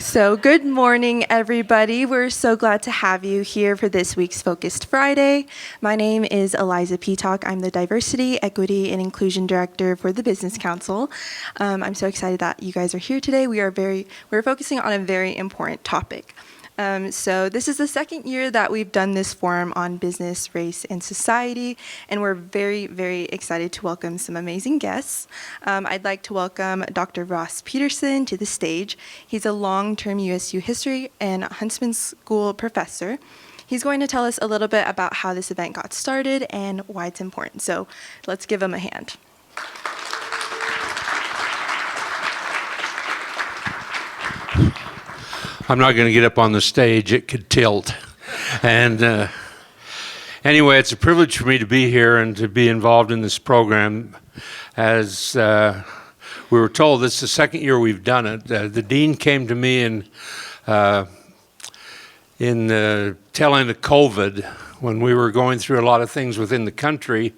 So good morning, everybody. We're so glad to have you here for this week's Focused Friday. My name is Eliza Peacock. I'm the Diversity, Equity, and Inclusion Director for the Business Council. I'm so excited that you guys are here today. We're focusing on a very important topic. So this is the second year that we've done this forum on business, race, and society, and we're very, very excited to welcome some amazing guests. I'd like to welcome Dr. Ross Peterson to the stage. He's a long-term USU history and Huntsman School professor. He's going to tell us a little bit about how this event got started and why it's important. So let's give him a hand. I'm not going to get up on the stage. It could tilt. And anyway, it's a privilege for me to be here and to be involved in this program. As we were told, this is the second year we've done it. The dean came to me in the tail end of COVID when we were going through a lot of things within the country.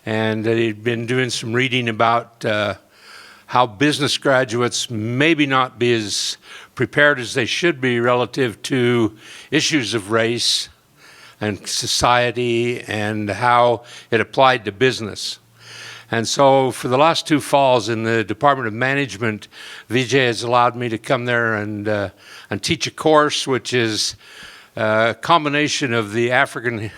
And he'd been doing some reading about how business graduates maybe not be as prepared as they should be relative to issues of race and society and how it applied to business. And so for the last two falls in the Department of Management, VJ has allowed me to come there and teach a course which is a combination of the African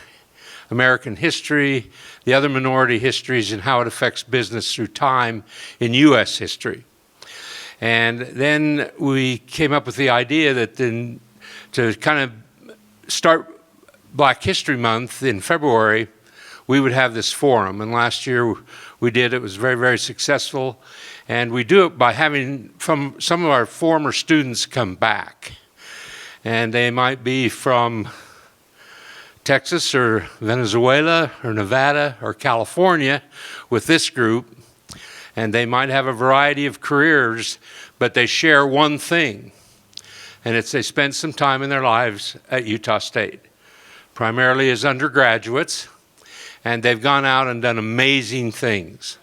American history, the other minority histories, and how it affects business through time in U.S. history. And then we came up with the idea that then to kind of start Black History Month in February, we would have this forum. And last year we did. It was very, very successful. And we do it by having some of our former students come back. And they might be from Texas or Venezuela or Nevada or California with this group. And they might have a variety of careers, but they share one thing. And it's they spent some time in their lives at Utah State, primarily as undergraduates, and they've gone out and done amazing things.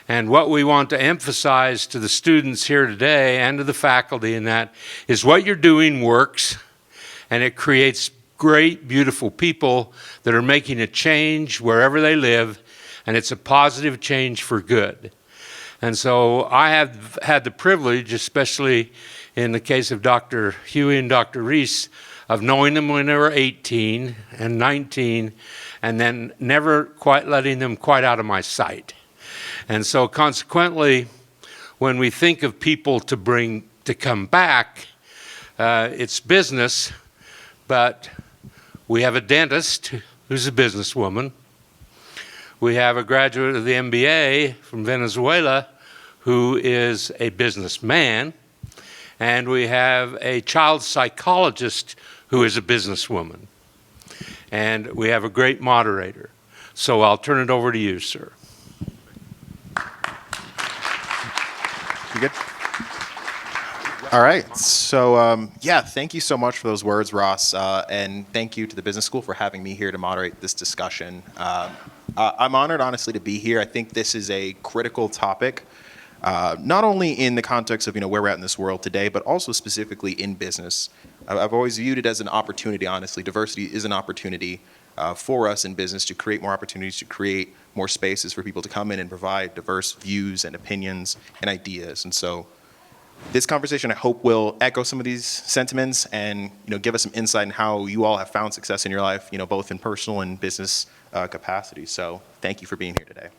And what we want to emphasize to the students here today and to the faculty in that is what you're doing works, and it creates great, beautiful people that are making a change wherever they live, and it's a positive change for good. And so I have had the privilege, especially in the case of Dr. Huey and Dr. Reese, of knowing them when they were 18 and 19, and then never quite letting them quite out of my sight. And so consequently, when we think of people to come back, it's business, but we have a dentist who's a businesswoman. We have a graduate of the MBA from Venezuela who is a businessman, and we have a child psychologist who is a businesswoman. And we have a great moderator. So I'll turn it over to you, sir. You good? All right. So, thank you so much for those words, Ross. And thank you to the Business School for having me here to moderate this discussion. I'm honored, honestly, to be here. I think this is a critical topic, not only in the context of where we're at in this world today, but also specifically in business. I've always viewed it as an opportunity, honestly. Diversity is an opportunity for us in business to create more opportunities, to create more spaces for people to come in and provide diverse views and opinions and ideas. And so this conversation, I hope, will echo some of these sentiments and give us some insight in how you all have found success in your life, both in personal and business capacity. So thank you for being here today.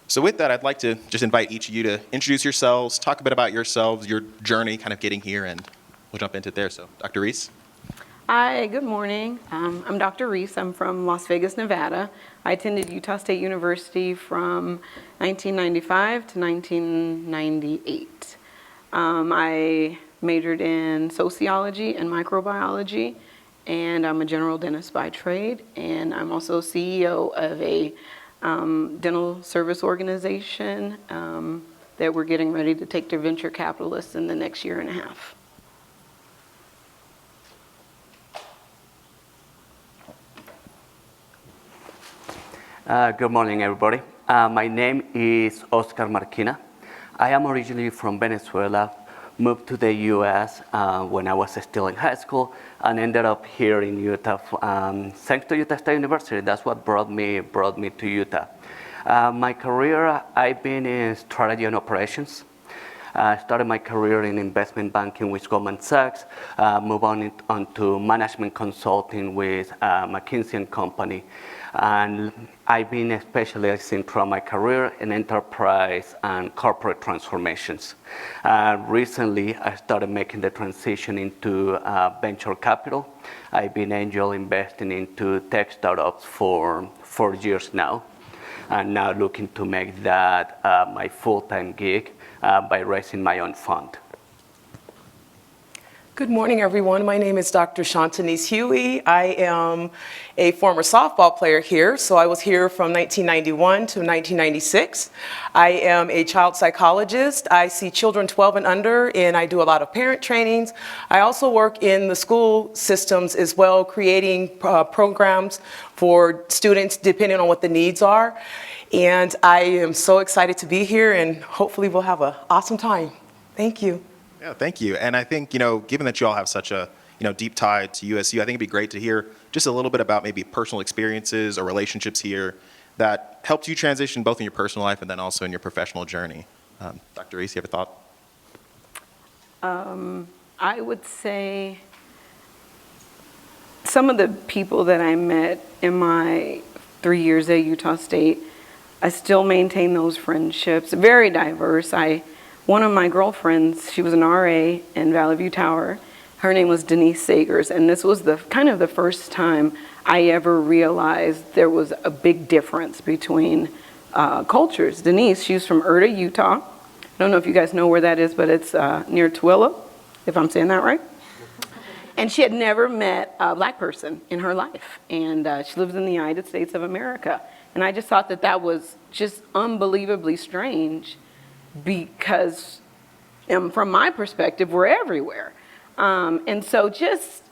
So with that, I'd like to just invite each of you to introduce yourselves, talk a bit about yourselves, your journey kind of getting here, and we'll jump into it there. So Dr. Reese. Hi, good morning. I'm Dr. Reese. I'm from Las Vegas, Nevada. I attended Utah State University from 1995 to 1998. I majored in sociology and microbiology, and I'm a general dentist by trade, and I'm also CEO of a dental service organization that we're getting ready to take to venture capitalists in the next year and a half. Good morning, everybody. My name is Oscar Marquina. I am originally from Venezuela, moved to the U.S. When I was still in high school, and ended up here in Utah, thanks to Utah State University. That's what brought me to Utah. My career, I've been in strategy and operations. I started my career in investment banking with Goldman Sachs, moved on to management consulting with McKinsey and Company. And I've been specializing throughout my career in enterprise and corporate transformations. Recently, I started making the transition into venture capital. I've been angel investing into tech startups for 4 years now, and now looking to make that my full-time gig by raising my own fund. Good morning, everyone. My name is Dr. Shontinese Huey. I am a former softball player here, so I was here from 1991 to 1996. I am a child psychologist. I see children 12 and under, and I do a lot of parent trainings. I also work in the school systems as well, creating programs for students depending on what the needs are. And I am so excited to be here, and hopefully we'll have an awesome time. Thank you. Yeah, thank you. And I think, given that you all have such a, deep tie to USU, I think it'd be great to hear just a little bit about maybe personal experiences or relationships here that helped you transition both in your personal life and then also in your professional journey. Dr. Reese, you have a thought? I would say some of the people that I met in my 3 years at Utah State, I still maintain those friendships. Very diverse. One of my girlfriends, she was an RA in Valley View Tower. Her name was Denise Sagers, and this was the first time I ever realized there was a big difference between cultures. Denise, she's from Erta, Utah. I don't know if you guys know where that is, but it's near Tooele, if I'm saying that right. And she had never met a black person in her life, and she lives in the United States of America. And I just thought that was just unbelievably strange, because from my perspective, we're everywhere. And so just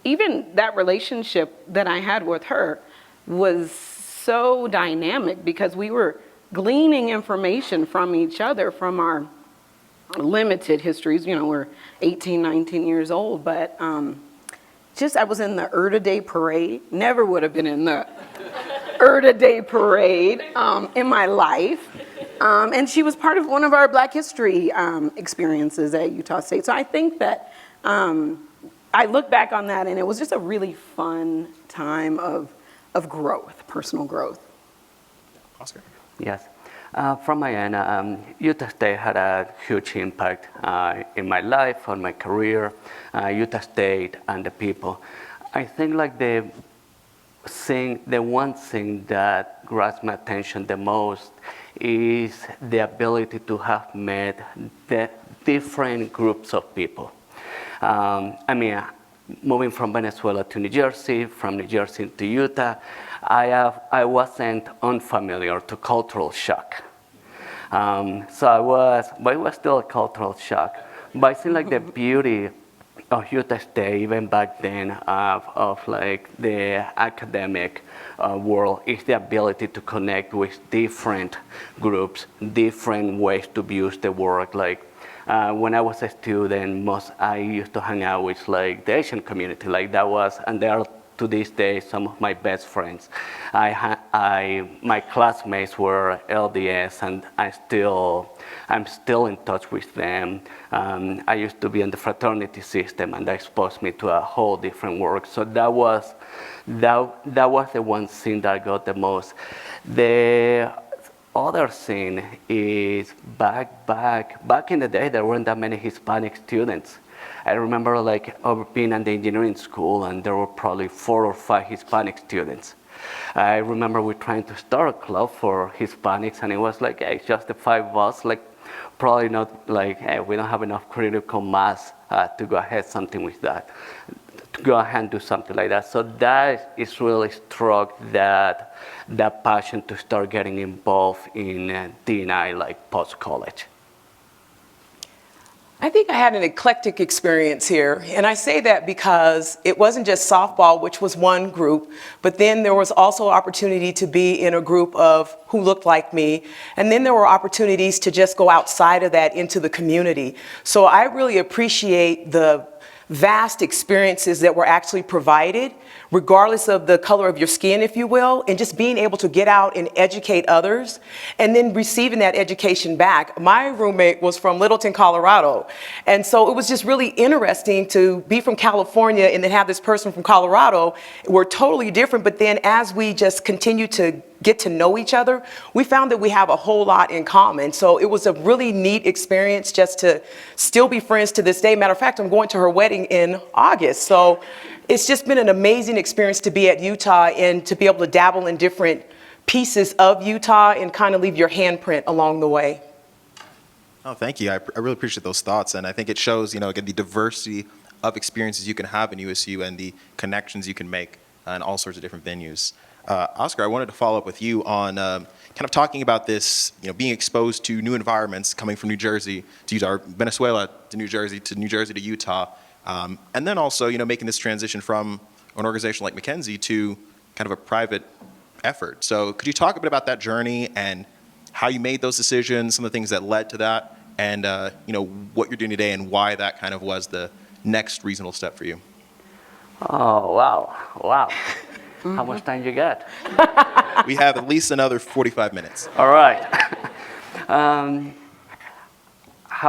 even that relationship that I had with her was so dynamic, because we were gleaning information from each other from our limited histories. We're 18, 19 years old, but I was in the Erta Day Parade. Never would have been in the Erta Day Parade in my life. And she was part of one of our Black History experiences at Utah State. So I think that I look back on that, and it was just a really fun time of growth, personal growth. Oscar? Yes. From my end, Utah State had a huge impact in my life, on my career, Utah State and the people. I think the one thing that grabs my attention the most is the ability to have met the different groups of people. Moving from Venezuela to New Jersey, from New Jersey to Utah, I wasn't unfamiliar to cultural shock. But it was still a cultural shock. But I think the beauty of Utah State, even back then, of the academic world, is the ability to connect with different groups, different ways to view the world. When I was a student, I used to hang out with the Asian community. And they are to this day some of my best friends. My classmates were LDS, and I'm still in touch with them. I used to be in the fraternity system, and that exposed me to a whole different world. So that was the one thing that I got the most. The other thing is back in the day, there weren't that many Hispanic students. I remember being in the engineering school, and there were probably 4 or 5 Hispanic students. I remember we trying to start a club for Hispanics, and it was hey, it's just the 5 of us, probably not hey, we don't have enough critical mass to go ahead something with that, to go ahead and do something like that. So that is really struck that passion to start getting involved in D&I post-college. I think I had an eclectic experience here, and I say that because it wasn't just softball, which was one group, but then there was also opportunity to be in a group of who looked like me, and then there were opportunities to just go outside of that into the community. So I really appreciate the vast experiences that were actually provided, regardless of the color of your skin, if you will, and just being able to get out and educate others and then receiving that education back. My roommate was from Littleton, Colorado. And so it was just really interesting to be from California and then have this person from Colorado. We're totally different, but then as we just continue to get to know each other, we found that we have a whole lot in common. So it was a really neat experience just to still be friends to this day. Matter of fact, I'm going to her wedding in August. So it's just been an amazing experience to be at Utah and to be able to dabble in different pieces of Utah and kind of leave your handprint along the way. Oh, thank you. I really appreciate those thoughts. And I think it shows, again, the diversity of experiences you can have in USU and the connections you can make in all sorts of different venues. Oscar, I wanted to follow up with you on kind of talking about this, being exposed to new environments, coming from New Jersey to Utah, or Venezuela to New Jersey to Utah, and then also, making this transition from an organization like McKinsey to kind of a private effort. So could you talk a bit about that journey and how you made those decisions, some of the things that led to that, and what you're doing today and why that kind of was the next reasonable step for you? Oh, wow. How much time you got? We have at least another 45 minutes. All right. How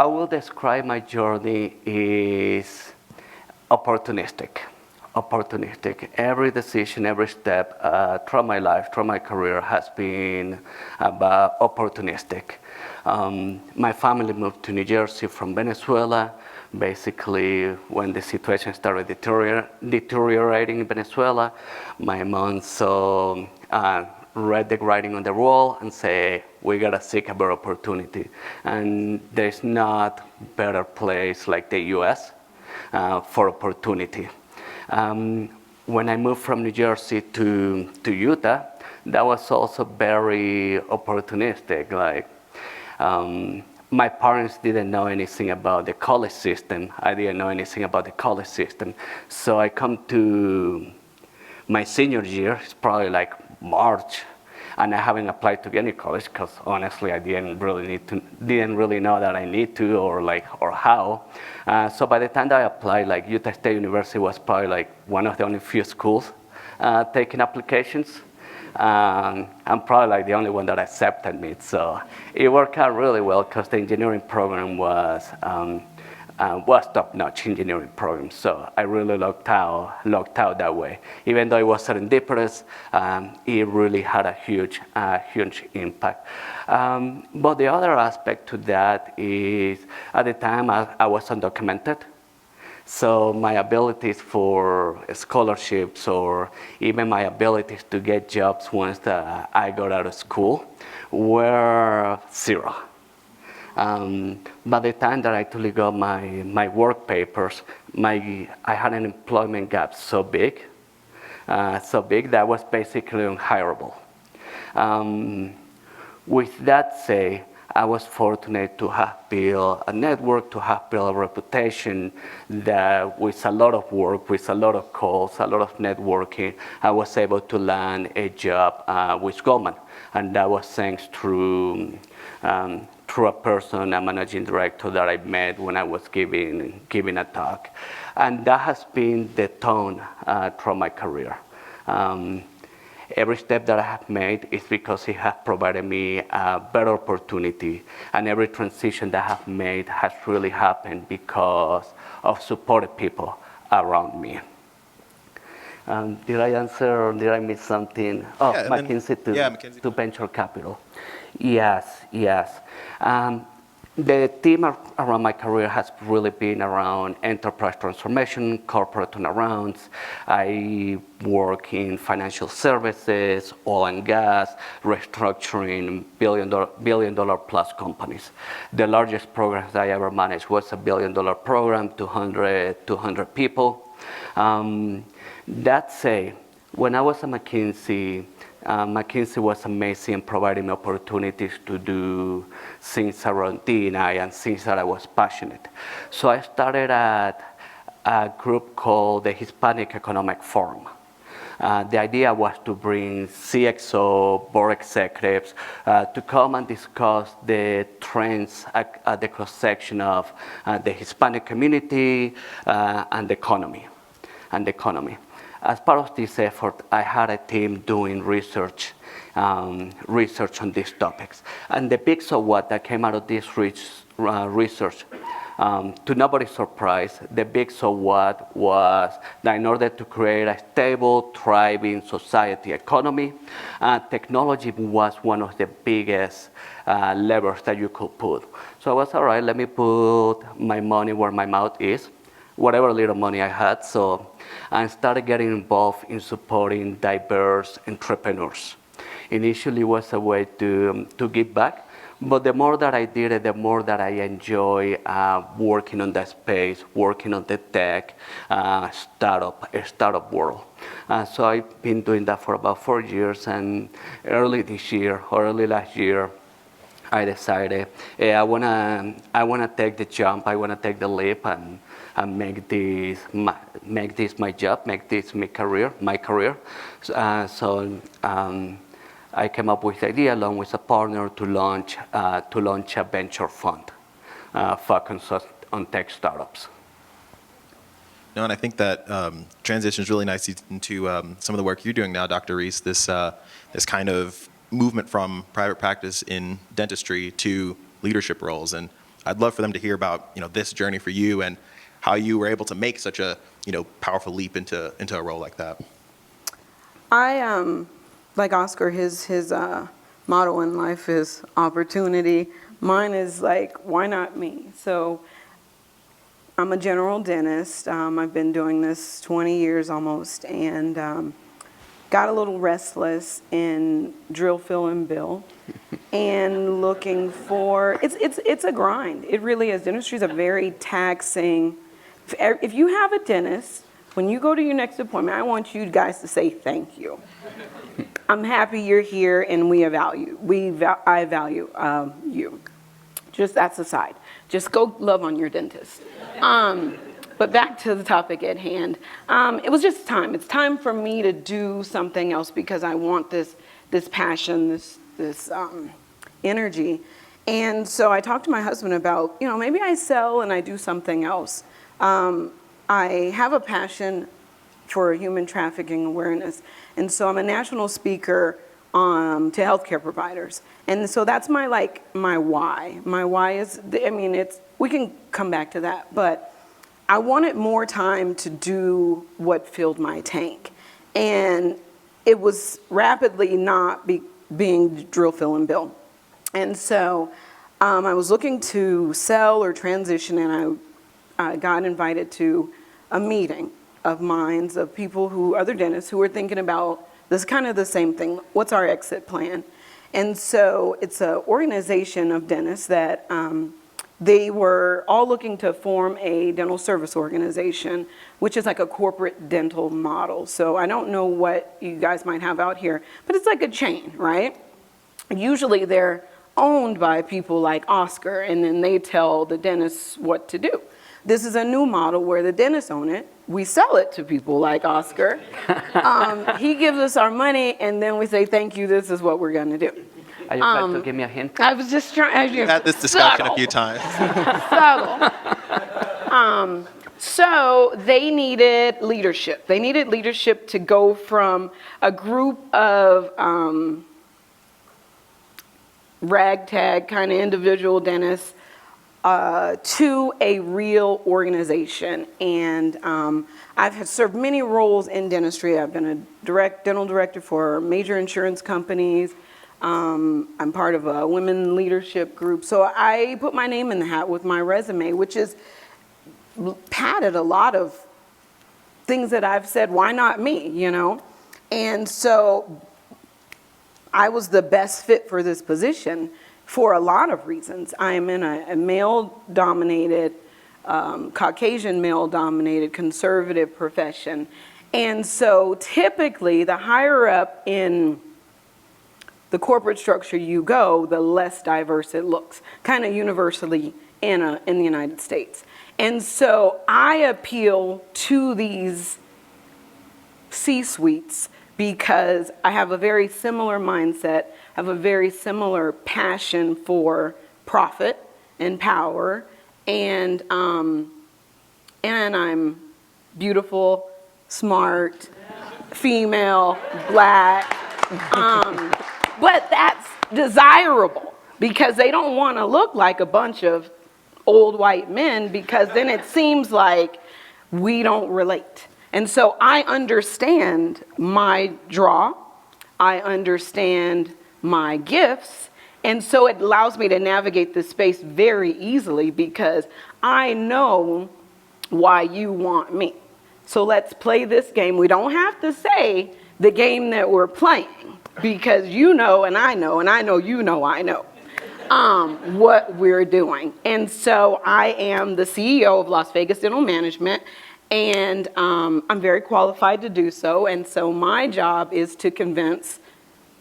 I will describe my journey is opportunistic. Every decision, every step throughout my life, throughout my career has been about opportunistic. My family moved to New Jersey from Venezuela. Basically, when the situation started deteriorating in Venezuela, my mom saw, read the writing on the wall and say, we gotta seek a better opportunity. And there's not better place like the US for opportunity. When I moved from New Jersey to Utah, that was also very opportunistic. My parents didn't know anything about the college system. I didn't know anything about the college system. So I come to my senior year, it's probably like March, and I haven't applied to any college because honestly I didn't really know that I need to or how. So by the time that I applied, Utah State University was probably one of the only few schools taking applications. I'm probably the only one that accepted me. So it worked out really well because the engineering program was top-notch engineering program. So I really lucked out that way. Even though it was serendipitous, it really had a huge impact. But the other aspect to that is at the time I was undocumented. So my abilities for scholarships or even my abilities to get jobs once I got out of school were zero. By the time that I actually got my work papers, I had an employment gap so big that was basically unhireable. With that said, I was fortunate to have built a network, to have built a reputation that with a lot of work, with a lot of calls, a lot of networking, I was able to land a job with Goldman. And that was thanks through a person, a managing director that I met when I was giving a talk. And that has been the tone throughout my career. Every step that I have made is because it has provided me a better opportunity. And every transition that I have made has really happened because of supported people around me. Did I answer or did I miss something? Oh, yeah, McKinsey to venture capital. Yes. The theme around my career has really been around enterprise transformation, corporate turnarounds. I work in financial services, oil and gas, restructuring billion dollar plus companies. The largest program that I ever managed was a $1 billion program, 200 people. That said, when I was at McKinsey, McKinsey was amazing, providing me opportunities to do things around D&I and things that I was passionate. So I started at a group called the Hispanic Economic Forum. The idea was to bring CXO, board executives, to come and discuss the trends at the cross-section of the Hispanic community and the economy. As part of this effort, I had a team doing research on these topics. And the big so what that came out of this research, to nobody's surprise, the big so what was that in order to create a stable, thriving society economy, technology was one of the biggest levers that you could put. So I was, all right, let me put my money where my mouth is, whatever little money I had. So I started getting involved in supporting diverse entrepreneurs. Initially, it was a way to give back. But the more that I did it, the more that I enjoy working on that space, working on the tech startup world. So I've been doing that for about 4 years, and early last year, I decided I wanna take the jump, I wanna take the leap, and make this my job, make this my career. I came up with the idea along with a partner to launch a venture fund focused on tech startups. No, and I think that transitions really nicely into some of the work you're doing now, Dr. Reese. This kind of movement from private practice in dentistry to leadership roles, and I'd love for them to hear about this journey for you and how you were able to make such a powerful leap into a role like that. Like Oscar, his motto in life is opportunity. Mine is like, why not me? So I'm a general dentist. I've been doing this 20 years almost, and got a little restless in drill, fill, and bill, and looking for it's a grind. It really is. Dentistry is a very taxing. If you have a dentist, when you go to your next appointment, I want you guys to say thank you. I'm happy you're here, and I value you. Just that's aside. Just go love on your dentist. But back to the topic at hand. It was just time. It's time for me to do something else because I want this passion, this energy. And so I talked to my husband about, maybe I sell and I do something else. I have a passion for human trafficking awareness. And so I'm a national speaker to healthcare providers. And so that's my why. My why is, we can come back to that, but I wanted more time to do what filled my tank. And it was rapidly not being drill, fill, and bill. And so I was looking to sell or transition, and I got invited to a meeting of minds of people other dentists who were thinking about this kind of the same thing. What's our exit plan? And so it's an organization of dentists that they were all looking to form a dental service organization, which is like a corporate dental model. So I don't know what you guys might have out here, but it's like a chain, right? Usually they're owned by people like Oscar, and then they tell the dentists what to do. This is a new model where the dentists own it. We sell it to people like Oscar. He gives us our money, and then we say, thank you, this is what we're going to do. Are you trying to give me a hint? I was just trying. We've had this discussion a few times. Subtle. So they needed leadership. They needed leadership to go from a group of ragtag kind of individual dentists to a real organization. And I've served many roles in dentistry. I've been a dental director for major insurance companies. I'm part of a women leadership group. So I put my name in the hat with my resume, which is padded a lot of things that I've said, why not me, And so I was the best fit for this position for a lot of reasons. I am in a male-dominated, Caucasian male-dominated, conservative profession. And so typically the higher up in the corporate structure you go, the less diverse it looks, kind of universally in the United States. And so I appeal to these C-suites because I have a very similar mindset, have a very similar passion for profit and power, and I'm beautiful, smart, female, black, but that's desirable because they don't want to look like a bunch of old white men, because then it seems like we don't relate. And so I understand my draw, I understand my gifts, and so it allows me to navigate this space very easily because I know why you want me. So let's play this game. We don't have to say the game that we're playing because you know and I know you know I know what we're doing. And so I am the CEO of Las Vegas Dental Management, and I'm very qualified to do so. And so my job is to convince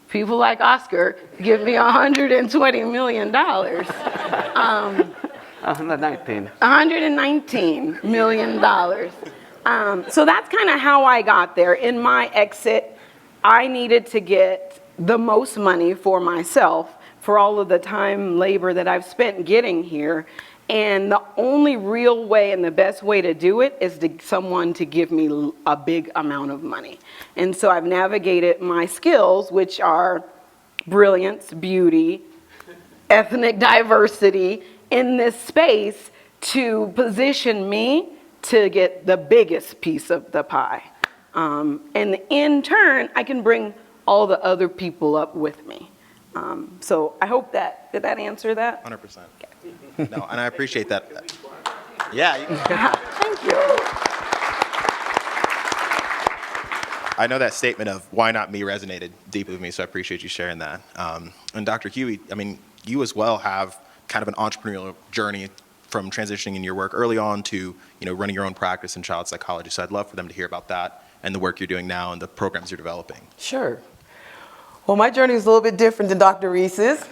people like Oscar to give me $120 million. 119. $119 million. So that's kind of how I got there. In my exit, I needed to get the most money for myself for all of the time, labor that I've spent getting here. And the only real way and the best way to do it is to someone to give me a big amount of money. And so I've navigated my skills, which are brilliance, beauty, ethnic diversity, in this space to position me to get the biggest piece of the pie. And in turn, I can bring all the other people up with me. So I hope did that answer that? 100%. No, and I appreciate that. Yeah. Thank you. I know that statement of why not me resonated deeply with me, so I appreciate you sharing that. And Dr. Huey, I mean, you as well have kind of an entrepreneurial journey from transitioning in your work early on to, running your own practice in child psychology. So I'd love for them to hear about that and the work you're doing now and the programs you're developing. Sure. Well, my journey is a little bit different than Dr. Reese's.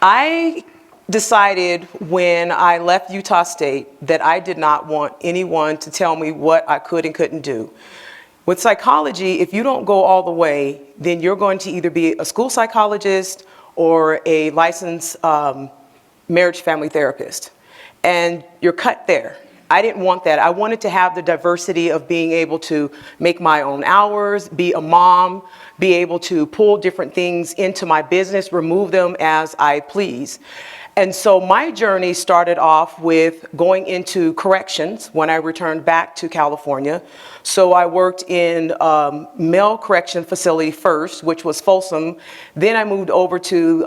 I decided when I left Utah State that I did not want anyone to tell me what I could and couldn't do. With psychology, if you don't go all the way, then you're going to either be a school psychologist or a licensed marriage family therapist. And you're cut there. I didn't want that. I wanted to have the diversity of being able to make my own hours, be a mom, be able to pull different things into my business, remove them as I please. And so my journey started off with going into corrections when I returned back to California. So I worked in male correction facility first, which was Folsom. Then I moved over to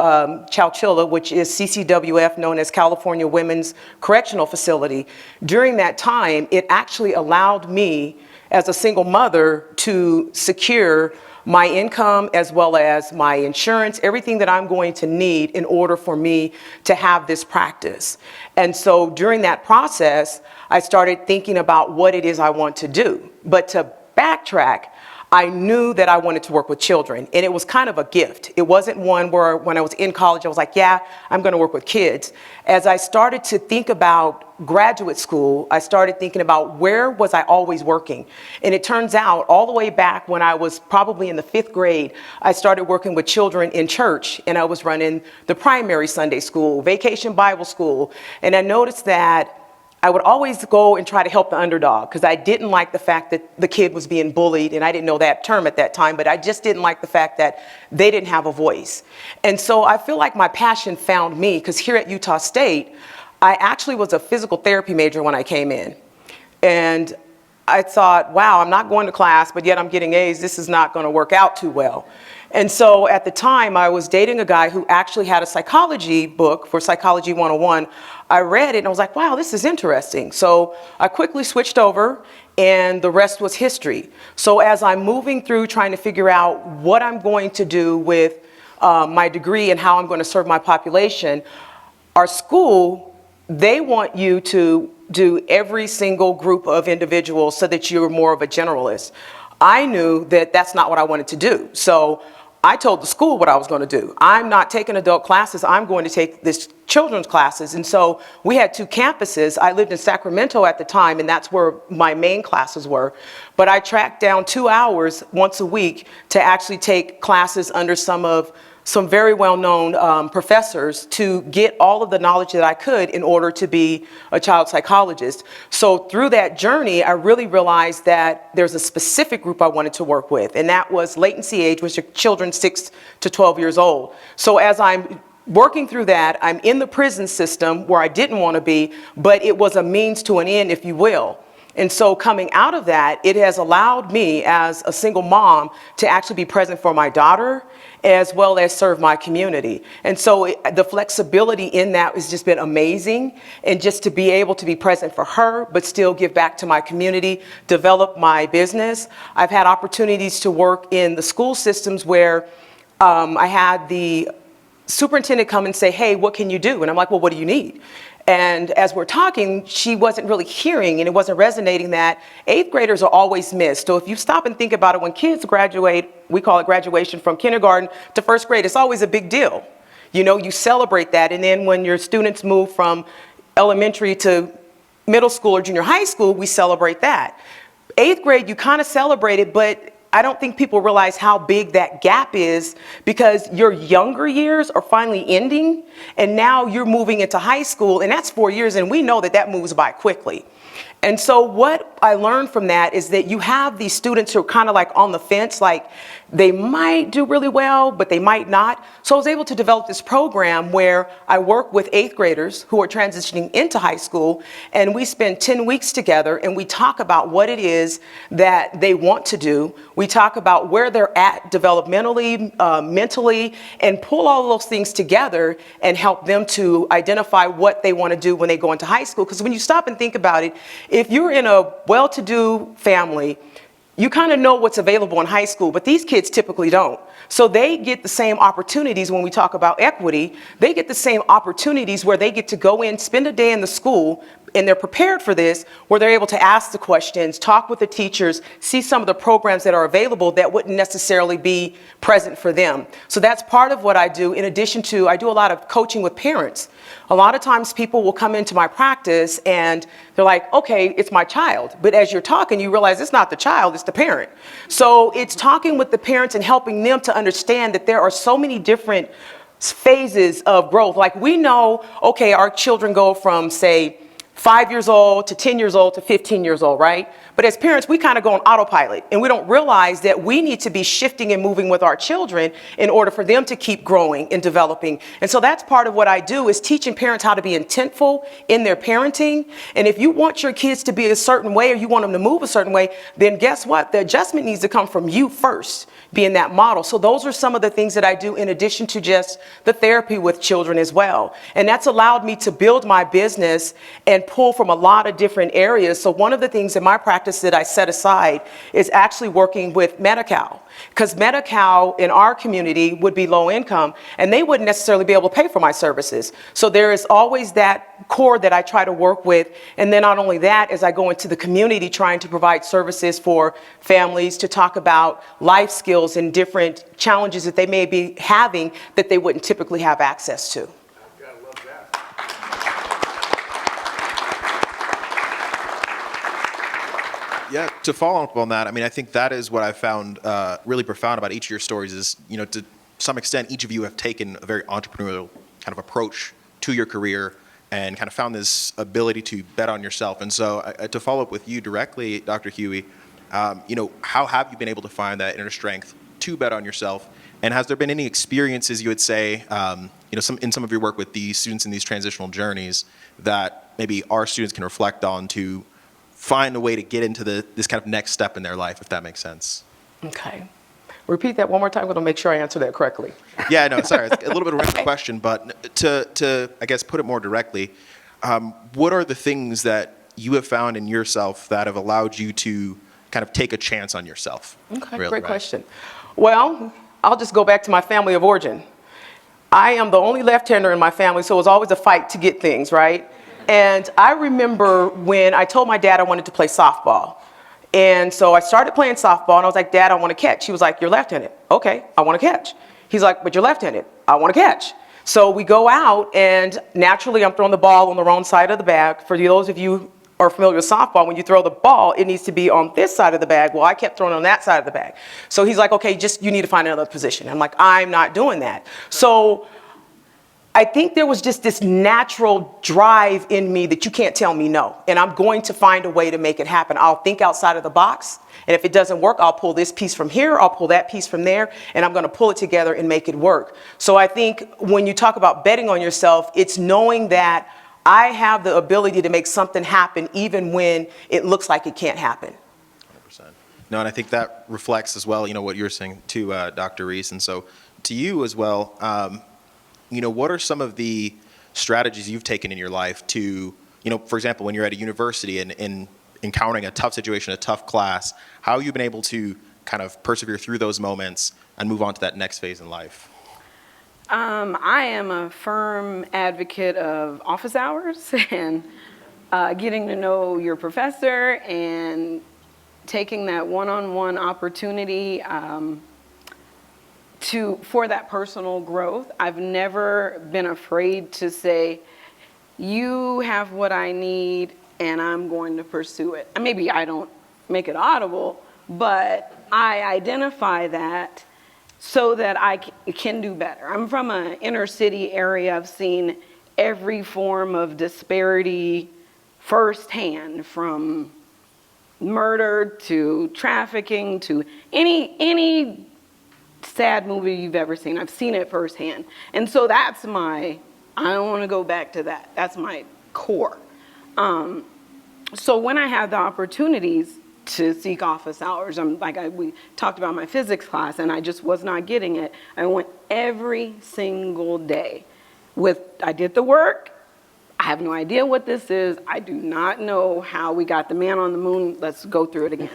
Chowchilla, which is CCWF, known as California Women's Correctional Facility. During that time, it actually allowed me, as a single mother, to secure my income as well as my insurance, everything that I'm going to need in order for me to have this practice. And so during that process, I started thinking about what it is I want to do. But to backtrack, I knew that I wanted to work with children, and it was kind of a gift. It wasn't one where when I was in college, I was like, yeah, I'm going to work with kids. As I started to think about graduate school, I started thinking about where was I always working. And it turns out all the way back when I was probably in the 5th grade, I started working with children in church, and I was running the primary Sunday school, vacation Bible school. And I noticed that I would always go and try to help the underdog because I didn't like the fact that the kid was being bullied, and I didn't know that term at that time, but I just didn't like the fact that they didn't have a voice. And so I feel like my passion found me because here at Utah State, I actually was a physical therapy major when I came in. And I thought, wow, I'm not going to class, but yet I'm getting A's. This is not going to work out too well. And so at the time, I was dating a guy who actually had a psychology book for Psychology 101. I read it and I was like, wow, this is interesting. So I quickly switched over and the rest was history. So as I'm moving through trying to figure out what I'm going to do with my degree and how I'm going to serve my population, our school, they want you to do every single group of individuals so that you're more of a generalist. I knew that that's not what I wanted to do. So I told the school what I was going to do. I'm not taking adult classes. I'm going to take this children's classes. And so we had 2 campuses. I lived in Sacramento at the time, and that's where my main classes were. But I tracked down 2 hours once a week to actually take classes under some very well-known professors to get all of the knowledge that I could in order to be a child psychologist. So through that journey, I really realized that there's a specific group I wanted to work with, and that was latency age, which are children 6 to 12 years old. So as I'm working through that, I'm in the prison system where I didn't want to be, but it was a means to an end, if you will. And so coming out of that, it has allowed me as a single mom to actually be present for my daughter as well as serve my community. And so the flexibility in that has just been amazing. And just to be able to be present for her, but still give back to my community, develop my business. I've had opportunities to work in the school systems where I had the superintendent come and say, hey, what can you do? And I'm like, well, what do you need? And as we're talking, she wasn't really hearing, and it wasn't resonating that 8th graders are always missed. So if you stop and think about it, when kids graduate, we call it graduation from kindergarten to 1st grade, it's always a big deal. You know, you celebrate that. And then when your students move from elementary to middle school or junior high school, we celebrate that. 8th grade, you kind of celebrate it, but I don't think people realize how big that gap is, because your younger years are finally ending and now you're moving into high school, and that's 4 years, and we know that that moves by quickly. And so what I learned from that is that you have these students who are kind of like on the fence, like they might do really well, but they might not. So I was able to develop this program where I work with 8th graders who are transitioning into high school, and we spend 10 weeks together and we talk about what it is that they want to do. We talk about where they're at developmentally, mentally, and pull all of those things together and help them to identify what they want to do when they go into high school. Because when you stop and think about it, if you're in a well-to-do family, you kind of know what's available in high school, but these kids typically don't. So they get the same opportunities when we talk about equity. They get the same opportunities where they get to go in, spend a day in the school, and they're prepared for this, where they're able to ask the questions, talk with the teachers, see some of the programs that are available that wouldn't necessarily be present for them. So that's part of what I do. In addition to, I do a lot of coaching with parents. A lot of times people will come into my practice and they're like, okay, it's my child. But as you're talking, you realize it's not the child, it's the parent. So it's talking with the parents and helping them to understand that there are so many different phases of growth. Like we know, okay, our children go from, say, 5 years old to 10 years old to 15 years old, right? But as parents, we kind of go on autopilot, and we don't realize that we need to be shifting and moving with our children in order for them to keep growing and developing. And so that's part of what I do, is teaching parents how to be intentful in their parenting. And if you want your kids to be a certain way, or you want them to move a certain way, then guess what? The adjustment needs to come from you first, being that model. So those are some of the things that I do in addition to just the therapy with children as well. And that's allowed me to build my business and pull from a lot of different areas. So one of the things in my practice that I set aside is actually working with Medi-Cal, because Medi-Cal in our community would be low income and they wouldn't necessarily be able to pay for my services. So there is always that core that I try to work with. And then not only that, as I go into the community trying to provide services for families to talk about life skills and different challenges that they may be having that they wouldn't typically have access to. Yeah, to follow up on that, I mean, I think that is what I found really profound about each of your stories is, you know, to some extent, each of you have taken a very entrepreneurial kind of approach to your career and kind of found this ability to bet on yourself. And so to follow up with you directly, Dr. Huey, you know, how have you been able to find that inner strength to bet on yourself? And has there been any experiences you would say, you know, in some of your work with these students in these transitional journeys that maybe our students can reflect on to find a way to get into this kind of next step in their life, if that makes sense? Okay. Repeat that one more time. I'm going to make sure I answer that correctly. Yeah, no, sorry. It's a little bit of a random question, but to, I guess, put it more directly, what are the things that you have found in yourself that have allowed you to kind of take a chance on yourself? Okay, really, great right? question. Well, I'll just go back to my family of origin. I am the only left-hander in my family, so it was always a fight to get things, right? And I remember when I told my dad I wanted to play softball. And so I started playing softball, and I was like, Dad, I want to catch. He was like, you're left-handed. Okay, I want to catch. He's like, but you're left-handed. I want to catch. So we go out, and naturally I'm throwing the ball on the wrong side of the bag. For those of you who are familiar with softball, when you throw the ball, it needs to be on this side of the bag. Well, I kept throwing on that side of the bag. So he's like, okay, just you need to find another position. I'm like, I'm not doing that. So I think there was just this natural drive in me that you can't tell me no. And I'm going to find a way to make it happen. I'll think outside of the box. And if it doesn't work, I'll pull this piece from here, I'll pull that piece from there, and I'm going to pull it together and make it work. So I think when you talk about betting on yourself, it's knowing that I have the ability to make something happen even when it looks like it can't happen. 100%. No, and I think that reflects as well, what you're saying too, Dr. Reese. And so to you as well, what are some of the strategies you've taken in your life to, for example, when you're at a university and encountering a tough situation, a tough class, how have you been able to kind of persevere through those moments and move on to that next phase in life? I am a firm advocate of office hours and getting to know your professor and taking that one-on-one opportunity for that personal growth. I've never been afraid to say, you have what I need and I'm going to pursue it. And maybe I don't make it audible, but I identify that so that I can do better. I'm from an inner city area. I've seen every form of disparity firsthand, from murder to trafficking to any sad movie you've ever seen. I've seen it firsthand. And so I don't want to go back to that. That's my core. So when I had the opportunities to seek office hours, we talked about my physics class, and I just was not getting it. I went every single day. I did the work. I have no idea what this is. I do not know how we got the man on the moon. Let's go through it again.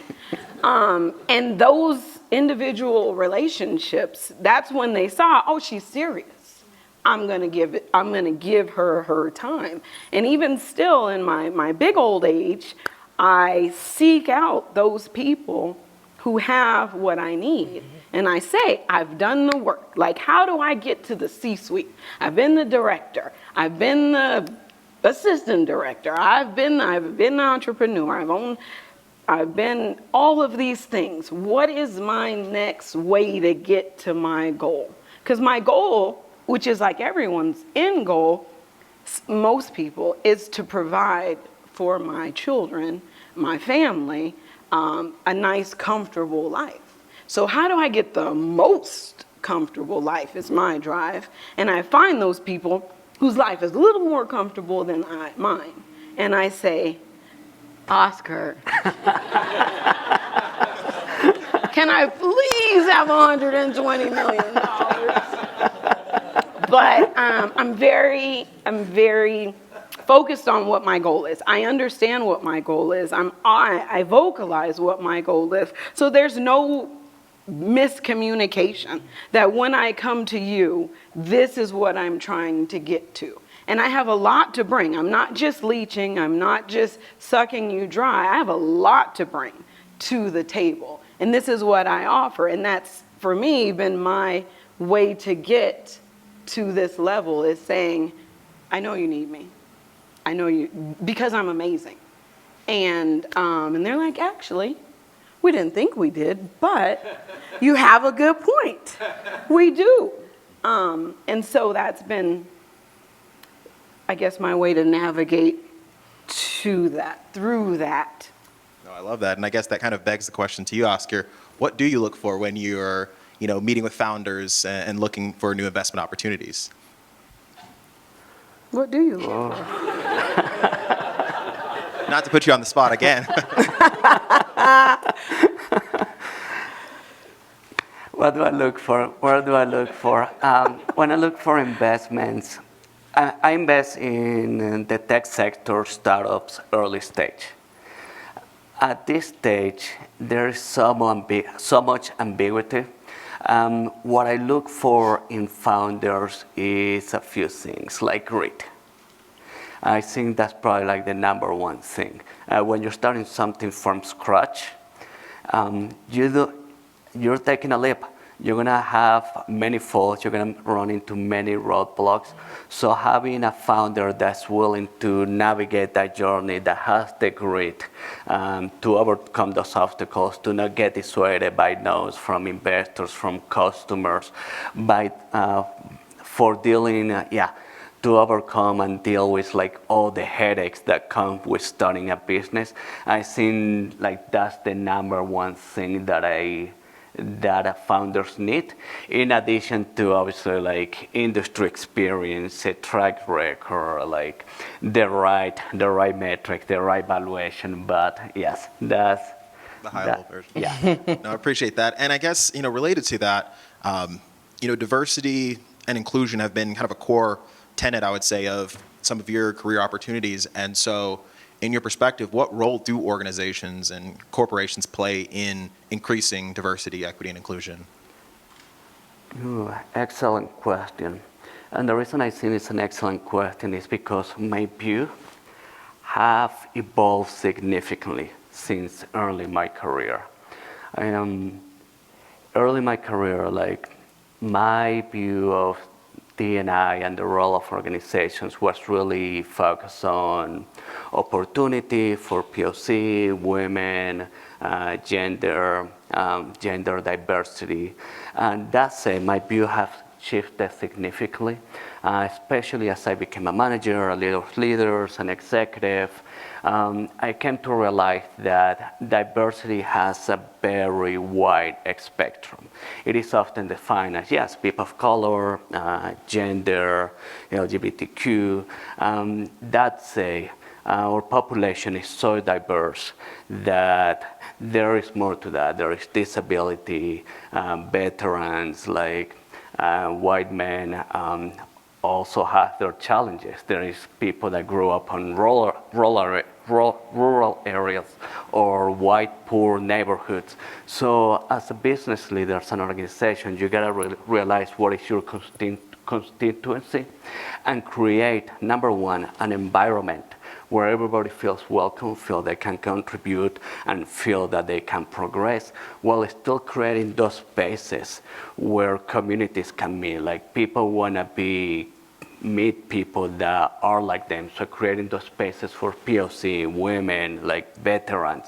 And those individual relationships, that's when they saw, oh, she's serious. I'm gonna give her her time. And even still in my big old age, I seek out those people who have what I need. And I say, I've done the work. Like, how do I get to the C-suite? I've been the director. I've been the assistant director. I've been an entrepreneur. I've been all of these things. What is my next way to get to my goal? Because my goal, which is like everyone's end goal, most people, is to provide for my children, my family, a nice, comfortable life. So how do I get the most comfortable life is my drive. And I find those people whose life is a little more comfortable than mine. And I say, Oscar, can I please have $120 million? But I'm very focused on what my goal is. I understand what my goal is. I vocalize what my goal is. So there's no miscommunication that when I come to you, this is what I'm trying to get to. And I have a lot to bring. I'm not just leeching. I'm not just sucking you dry. I have a lot to bring to the table. And this is what I offer. And that's, for me, been my way to get to this level, is saying, I know you need me. I know you, because I'm amazing. And they're like, actually, we didn't think we did, but you have a good point. We do. And so that's been, I guess, my way to navigate to that, through that. No, I love that. And I guess that kind of begs the question to you, Oscar. What do you look for when you're, meeting with founders and looking for new investment opportunities? What do you look for? Not to put you on the spot again. What do I look for? Where do I look for? When I look for investments, I invest in the tech sector, startups, early stage. At this stage, there is so much ambiguity. What I look for in founders is a few things, like grit. I think that's probably like the number one thing. When you're starting something from scratch, You're taking a leap. You're gonna have many falls. You're gonna run into many roadblocks. So having a founder that's willing to navigate that journey, that has the grit to overcome those obstacles, to not get dissuaded by no's from investors, from customers, for dealing, to overcome and deal with like all the headaches that come with starting a business. I think like that's the number one thing that founders need, in addition to obviously like industry experience, a track record, like the right metric, the right valuation. But yes, that's The high-level version. Yeah. No, I appreciate that. And I guess, related to that, diversity and inclusion have been kind of a core tenet, I would say, of some of your career opportunities. And so, in your perspective, what role do organizations and corporations play in increasing diversity, equity, and inclusion? Ooh, excellent question. And the reason I think it's an excellent question is because my view have evolved significantly since early my career. Early my career, like my view of D&I and the role of organizations was really focused on opportunity for POC, women, gender diversity. And that said, my view has shifted significantly, especially as I became a manager, a leader of leaders, an executive. I came to realize that diversity has a very wide spectrum. It is often defined as, yes, people of color, gender, LGBTQ. That's our population is so diverse that there is more to that. There is disability, veterans, like white men also have their challenges. There is people that grew up in rural areas or white poor neighborhoods. So as a business leader, as an organization, you gotta realize what is your constituency and create, number one, an environment where everybody feels welcome, feel they can contribute, and feel that they can progress, while still creating those spaces where communities can meet. Like people wanna meet people that are like them. So creating those spaces for POC, women, like veterans,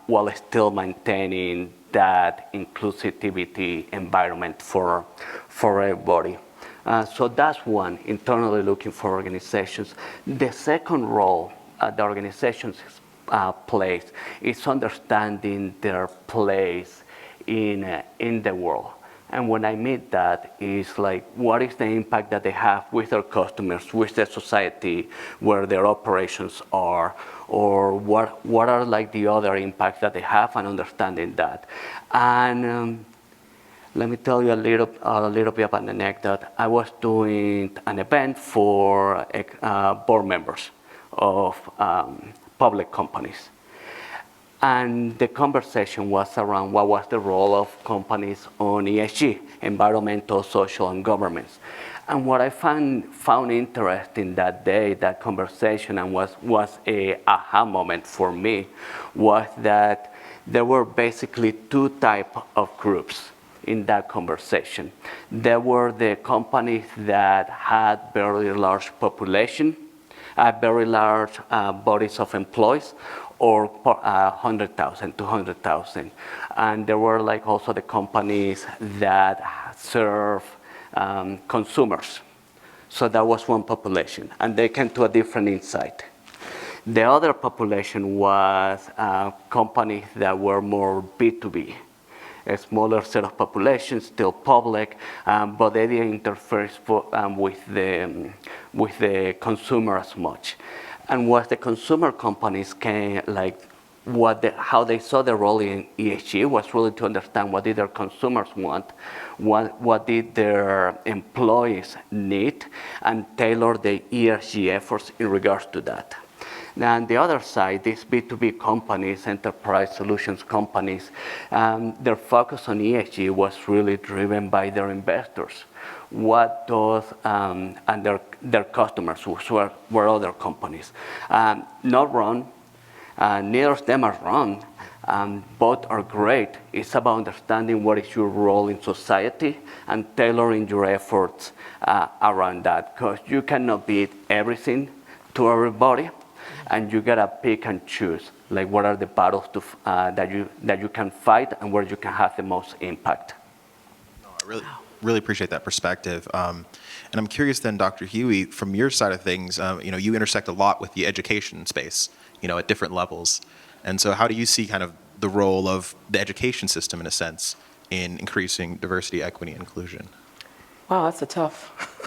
while still maintaining that inclusivity environment for everybody. So that's one, internally looking for organizations. The second role the organizations plays is understanding their place in the world. And when I mean that, is like, what is the impact that they have with their customers, with the society where their operations are, or what are like the other impacts that they have, and understanding that. And let me tell you a little bit about the anecdote. I was doing an event for board members of public companies. And the conversation was around what was the role of companies on ESG, environmental, social, and governance. And what I found interesting that day, that conversation, and was a aha moment for me, was that there were basically two types of groups in that conversation. There were the companies that had very large population, very large bodies of employees, or 100,000, 200,000. And there were like also the companies that serve consumers. So that was one population, and they came to a different insight. The other population was companies that were more B2B, a smaller set of populations, still public, but they didn't interfere with the consumer as much. And what the consumer companies came, like how they saw their role in ESG was really to understand what did their consumers want, what did their employees need, and tailor the ESG efforts in regards to that. Now, on the other side, these B2B companies, enterprise solutions companies, their focus on ESG was really driven by their investors. What those and their customers, which were other companies. Not wrong, neither of them are wrong, Both are great. It's about understanding what is your role in society and tailoring your efforts around that, because you cannot be everything to everybody, and you gotta pick and choose, like what are the battles that you can fight and where you can have the most impact. I really appreciate that perspective. And I'm curious then, Dr. Huey, from your side of things, you intersect a lot with the education space, at different levels. And so how do you see kind of the role of the education system, in a sense, in increasing diversity, equity, and inclusion? Wow, that's a tough.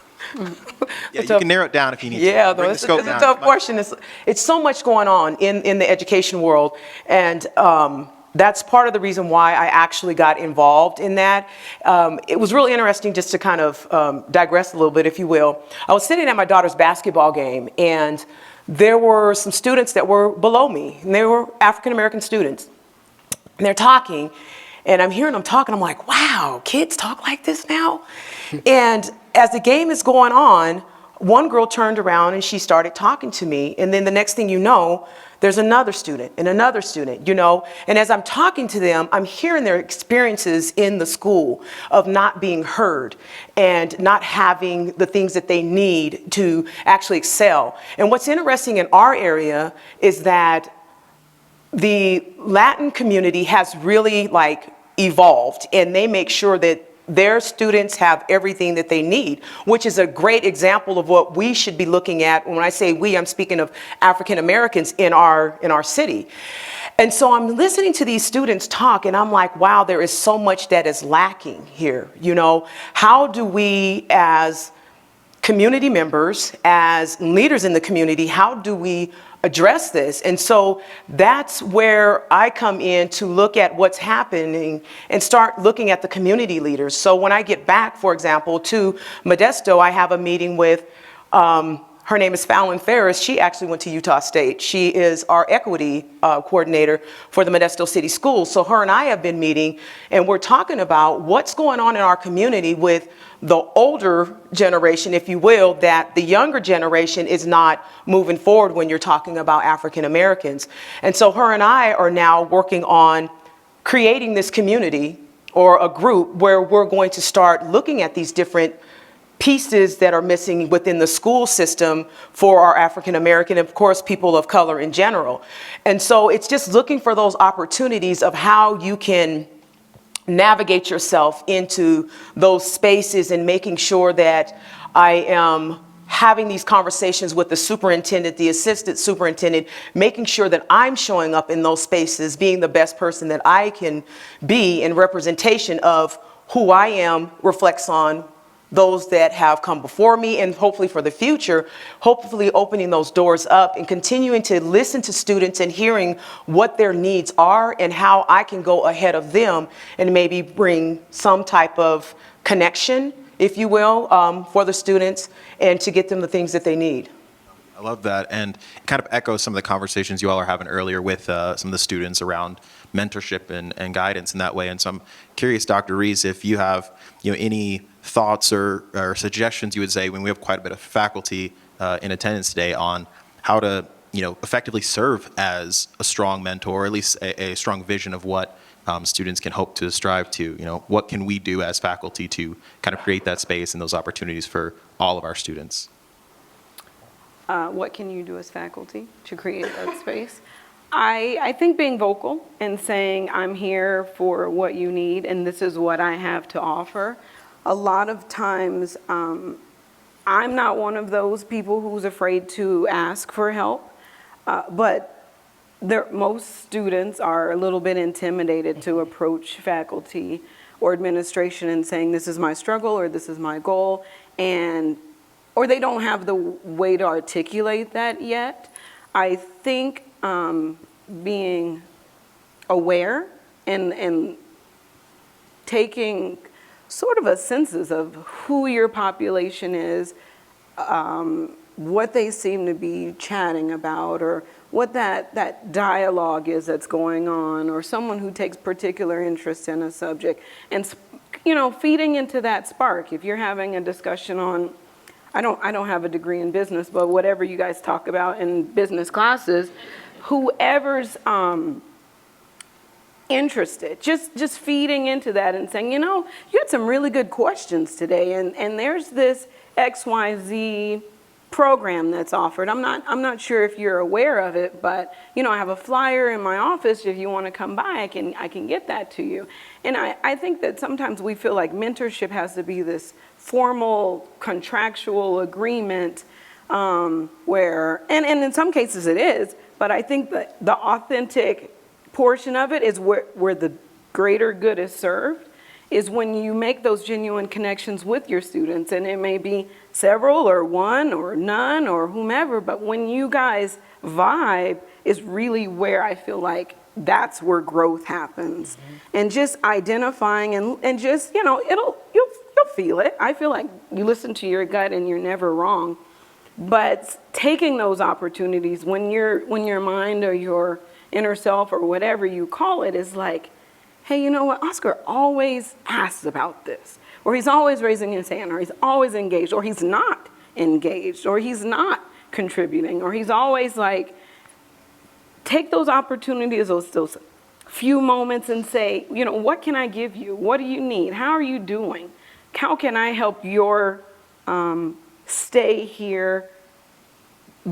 Yeah, you can narrow it down if you need to. Yeah, Bring the it's scope a down. tough question. It's so much going on in the education world, and that's part of the reason why I actually got involved in that. It was really interesting, just to kind of digress a little bit, if you will. I was sitting at my daughter's basketball game, and there were some students that were below me, and they were African-American students. And they're talking, and I'm hearing them talking. I'm like, wow, kids talk like this now? And as the game is going on, one girl turned around and she started talking to me. And then the next thing you know, there's another student and another student, And as I'm talking to them, I'm hearing their experiences in the school of not being heard and not having the things that they need to actually excel. And what's interesting in our area is that the Latin community has really evolved, and they make sure that their students have everything that they need, which is a great example of what we should be looking at. When I say we, I'm speaking of African Americans in our city. And so I'm listening to these students talk, and I'm like, wow, there is so much that is lacking here. How do we, as community members, as leaders in the community, how do we address this? And so that's where I come in to look at what's happening and start looking at the community leaders. So when I get back, for example, to Modesto, I have a meeting with, her name is Fallon Ferris. She actually went to Utah State. She is our equity coordinator for the Modesto City Schools. So her and I have been meeting, and we're talking about what's going on in our community with the older generation, if you will, that the younger generation is not moving forward when you're talking about African Americans. And so her and I are now working on creating this community or a group where we're going to start looking at these different pieces that are missing within the school system for our African American, and of course, people of color in general. And so it's just looking for those opportunities of how you can navigate yourself into those spaces and making sure that I am having these conversations with the superintendent, the assistant superintendent, making sure that I'm showing up in those spaces, being the best person that I can be in representation of who I am reflects on those that have come before me, and hopefully for the future, hopefully opening those doors up and continuing to listen to students and hearing what their needs are and how I can go ahead of them and maybe bring some type of connection, if you will, for the students and to get them the things that they need. I love that, and it kind of echoes some of the conversations you all are having earlier with some of the students around mentorship and guidance in that way. And so I'm curious, Dr. Reese, if you have any thoughts or suggestions you would say, when we have quite a bit of faculty in attendance today, on how to effectively serve as a strong mentor, or at least a strong vision of what students can hope to strive to. What can we do as faculty to kind of create that space and those opportunities for all of our students? What can you do as faculty to create that space? I think being vocal and saying, I'm here for what you need and this is what I have to offer. A lot of times, I'm not one of those people who's afraid to ask for help, but most students are a little bit intimidated to approach faculty or administration and saying, this is my struggle or this is my goal, or they don't have the way to articulate that yet. I think being aware and taking sort of a census of who your population is, what they seem to be chatting about, or what that dialogue is that's going on, or someone who takes particular interest in a subject, and feeding into that spark. If you're having a discussion on, I don't have a degree in business, but whatever you guys talk about in business classes, whoever's interested, just feeding into that and saying, you had some really good questions today, and there's this XYZ program that's offered. I'm not sure if you're aware of it, but I have a flyer in my office. If you want to come by, I can get that to you. And I think that sometimes we feel like mentorship has to be this formal contractual agreement, where and in some cases it is, but I think that the authentic portion of it is where the greater good is served, is when you make those genuine connections with your students, and it may be several or one or none or whomever, but when you guys vibe is really where I feel like that's where growth happens. And just identifying and just, you'll feel it. I feel like you listen to your gut and you're never wrong. But taking those opportunities when your mind or your inner self or whatever you call it is like, hey, you know what, Oscar always asks about this, or he's always raising his hand, or he's always engaged, or he's not engaged, or he's not contributing, or he's always like, take those opportunities, those few moments and say, what can I give you? What do you need? How are you doing? How can I help your stay here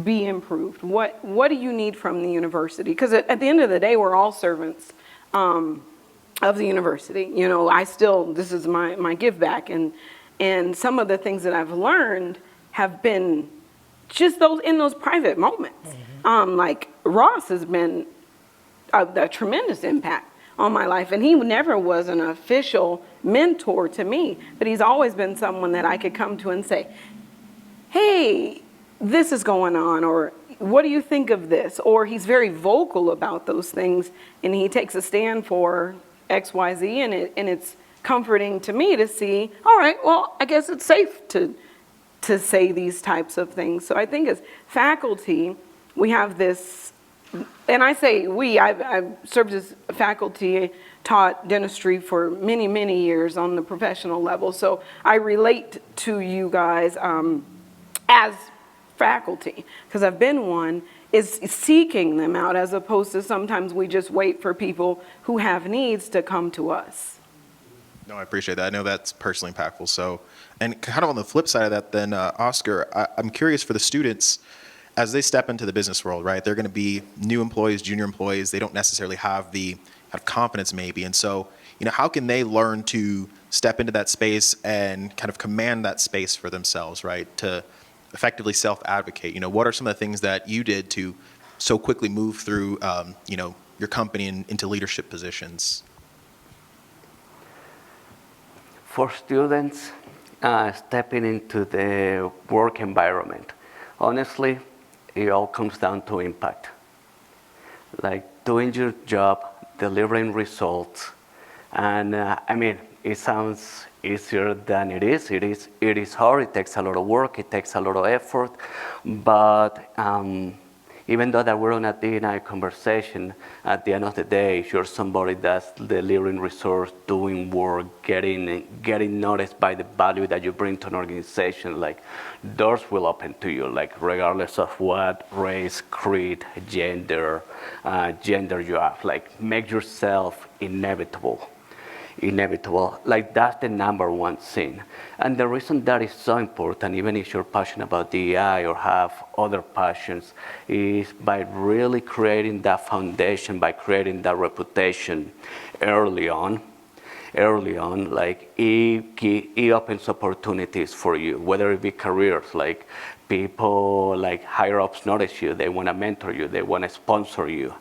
be improved? What do you need from the university? Because at the end of the day, we're all servants of the university. This is my give back, and some of the things that I've learned have been just those private moments. Like Ross has been a tremendous impact on my life, and he never was an official mentor to me, but he's always been someone that I could come to and say, hey, this is going on, or what do you think of this? Or he's very vocal about those things, and he takes a stand for XYZ, and it's comforting to me to see, all right, well, I guess it's safe to say these types of things. So I think as faculty, we have this, and I say we, I've served as faculty, taught dentistry for many, many years on the professional level, so I relate to you guys as faculty, because I've been one, is seeking them out, as opposed to sometimes we just wait for people who have needs to come to us. No, I appreciate that. I know that's personally impactful. So, and kind of on the flip side of that, then, Oscar, I'm curious for the students, as they step into the business world, right? They're going to be new employees, junior employees. They don't necessarily have the kind of confidence, maybe. And so, how can they learn to step into that space and kind of command that space for themselves, right? To effectively self-advocate. What are some of the things that you did to so quickly move through, your company and into leadership positions? For students stepping into the work environment, honestly, it all comes down to impact. Like doing your job, delivering results, and it sounds easier than it is. It is hard. It takes a lot of work. It takes a lot of effort. But even though that we're on a D&I conversation, at the end of the day, if you're somebody that's delivering results, doing work, getting noticed by the value that you bring to an organization, like doors will open to you, like regardless of what race, creed, gender you have. Like make yourself inevitable. Like that's the number one thing. And the reason that is so important, even if you're passionate about DEI or have other passions, is by really creating that foundation, by creating that reputation early on, like it opens opportunities for you, whether it be careers, like people like higher ups notice you, they want to mentor you, they want to sponsor you.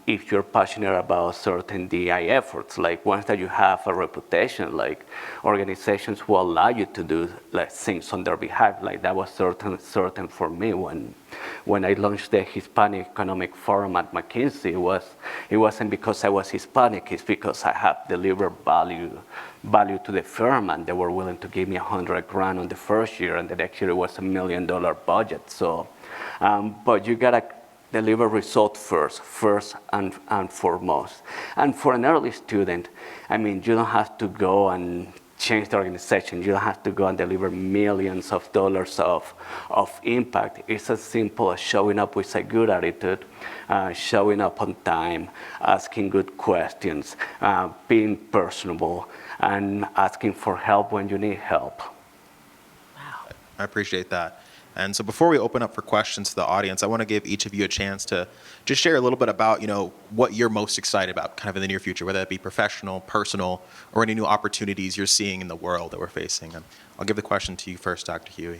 If you're passionate about certain DI efforts, like once that you have a reputation, like organizations will allow you to do like things on their behalf. Like that was certain for me when I launched the Hispanic Economic Forum at McKinsey. It wasn't because I was Hispanic, it's because I have delivered value to the firm, and they were willing to give me $100,000 on the first year, and the next year it was $1 million budget. So, but you gotta deliver results first and foremost. And for an early student, you don't have to go and change the organization. You don't have to go and deliver millions of dollars of impact. It's as simple as showing up with a good attitude, showing up on time, asking good questions, being personable, and asking for help when you need help. I appreciate that. And so before we open up for questions to the audience, I want to give each of you a chance to just share a little bit about, what you're most excited about kind of in the near future, whether that be professional, personal, or any new opportunities you're seeing in the world that we're facing. And I'll give the question to you first, Dr. Huey.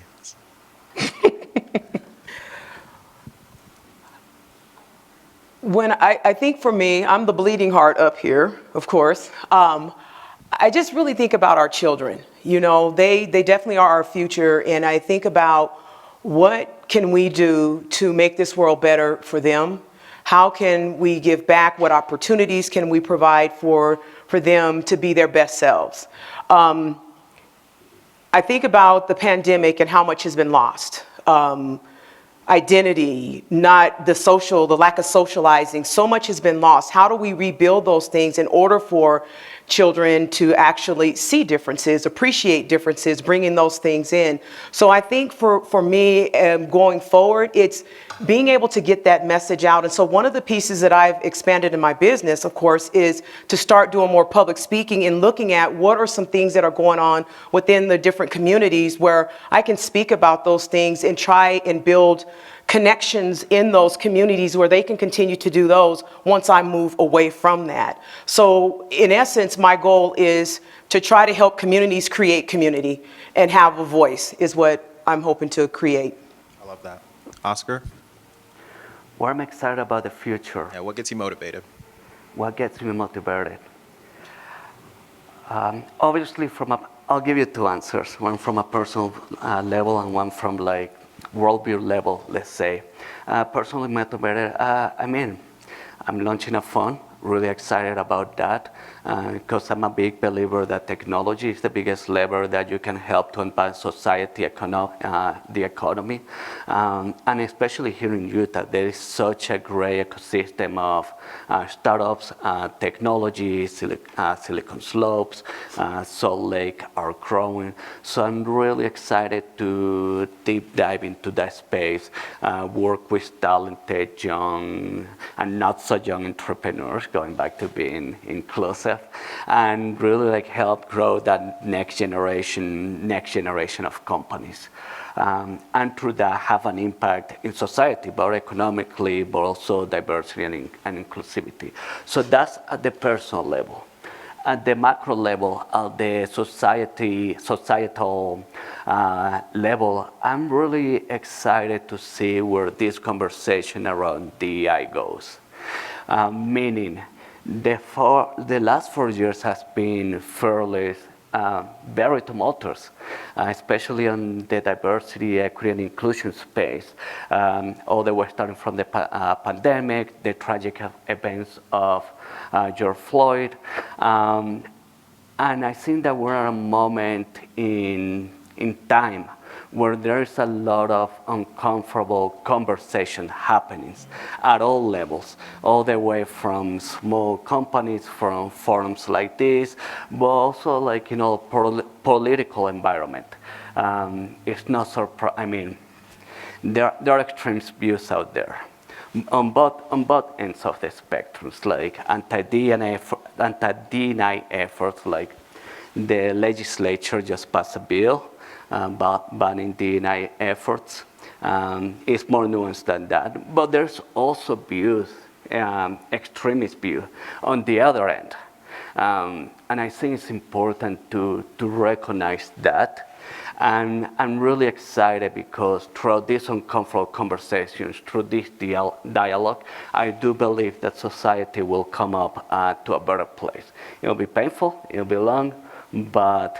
I think for me, I'm the bleeding heart up here, of course. I just really think about our children. They definitely are our future, and I think about what can we do to make this world better for them? How can we give back? What opportunities can we provide for them to be their best selves? I think about the pandemic and how much has been lost. Identity, not the lack of socializing, so much has been lost. How do we rebuild those things in order for children to actually see differences, appreciate differences, bringing those things in? So I think for me, going forward, it's being able to get that message out. And so one of the pieces that I've expanded in my business, of course, is to start doing more public speaking and looking at what are some things that are going on within the different communities where I can speak about those things and try and build connections in those communities where they can continue to do those once I move away from that. So in essence, my goal is to try to help communities create community and have a voice is what I'm hoping to create. I love that. Oscar? Well, I'm excited about the future. Yeah, what gets you motivated? What gets me motivated? Obviously, I'll give you two answers. One from a personal level and one from worldview level, let's say. Personally motivated, I'm launching a fund, really excited about that, because I'm a big believer that technology is the biggest lever that you can help to advance society, the economy. And especially here in Utah, there is such a great ecosystem of startups, technology, Silicon Slopes, Salt Lake are growing. So I'm really excited to deep dive into that space, work with talented young and not so young entrepreneurs, going back to being inclusive, and really help grow that next generation of companies. And through that have an impact in society, both economically, but also diversity and inclusivity. So that's at the personal level. At the macro level, at the societal level, I'm really excited to see where this conversation around DEI goes. Meaning, the last 4 years has been fairly very tumultuous, especially on the diversity, equity, and inclusion space. All the way starting from the pandemic, the tragic events of George Floyd. And I think that we're at a moment in time where there is a lot of uncomfortable conversation happening at all levels, all the way from small companies, from forums like this, but also political environment. It's not there are extreme views out there on both ends of the spectrums, like anti-DNI efforts, like the legislature just passed a bill banning DNI efforts. It's more nuanced than that. But there's also views, extremist view on the other end. And I think it's important to recognize that. And I'm really excited because through these uncomfortable conversations, through this dialogue, I do believe that society will come up to a better place. It'll be painful, it'll be long, but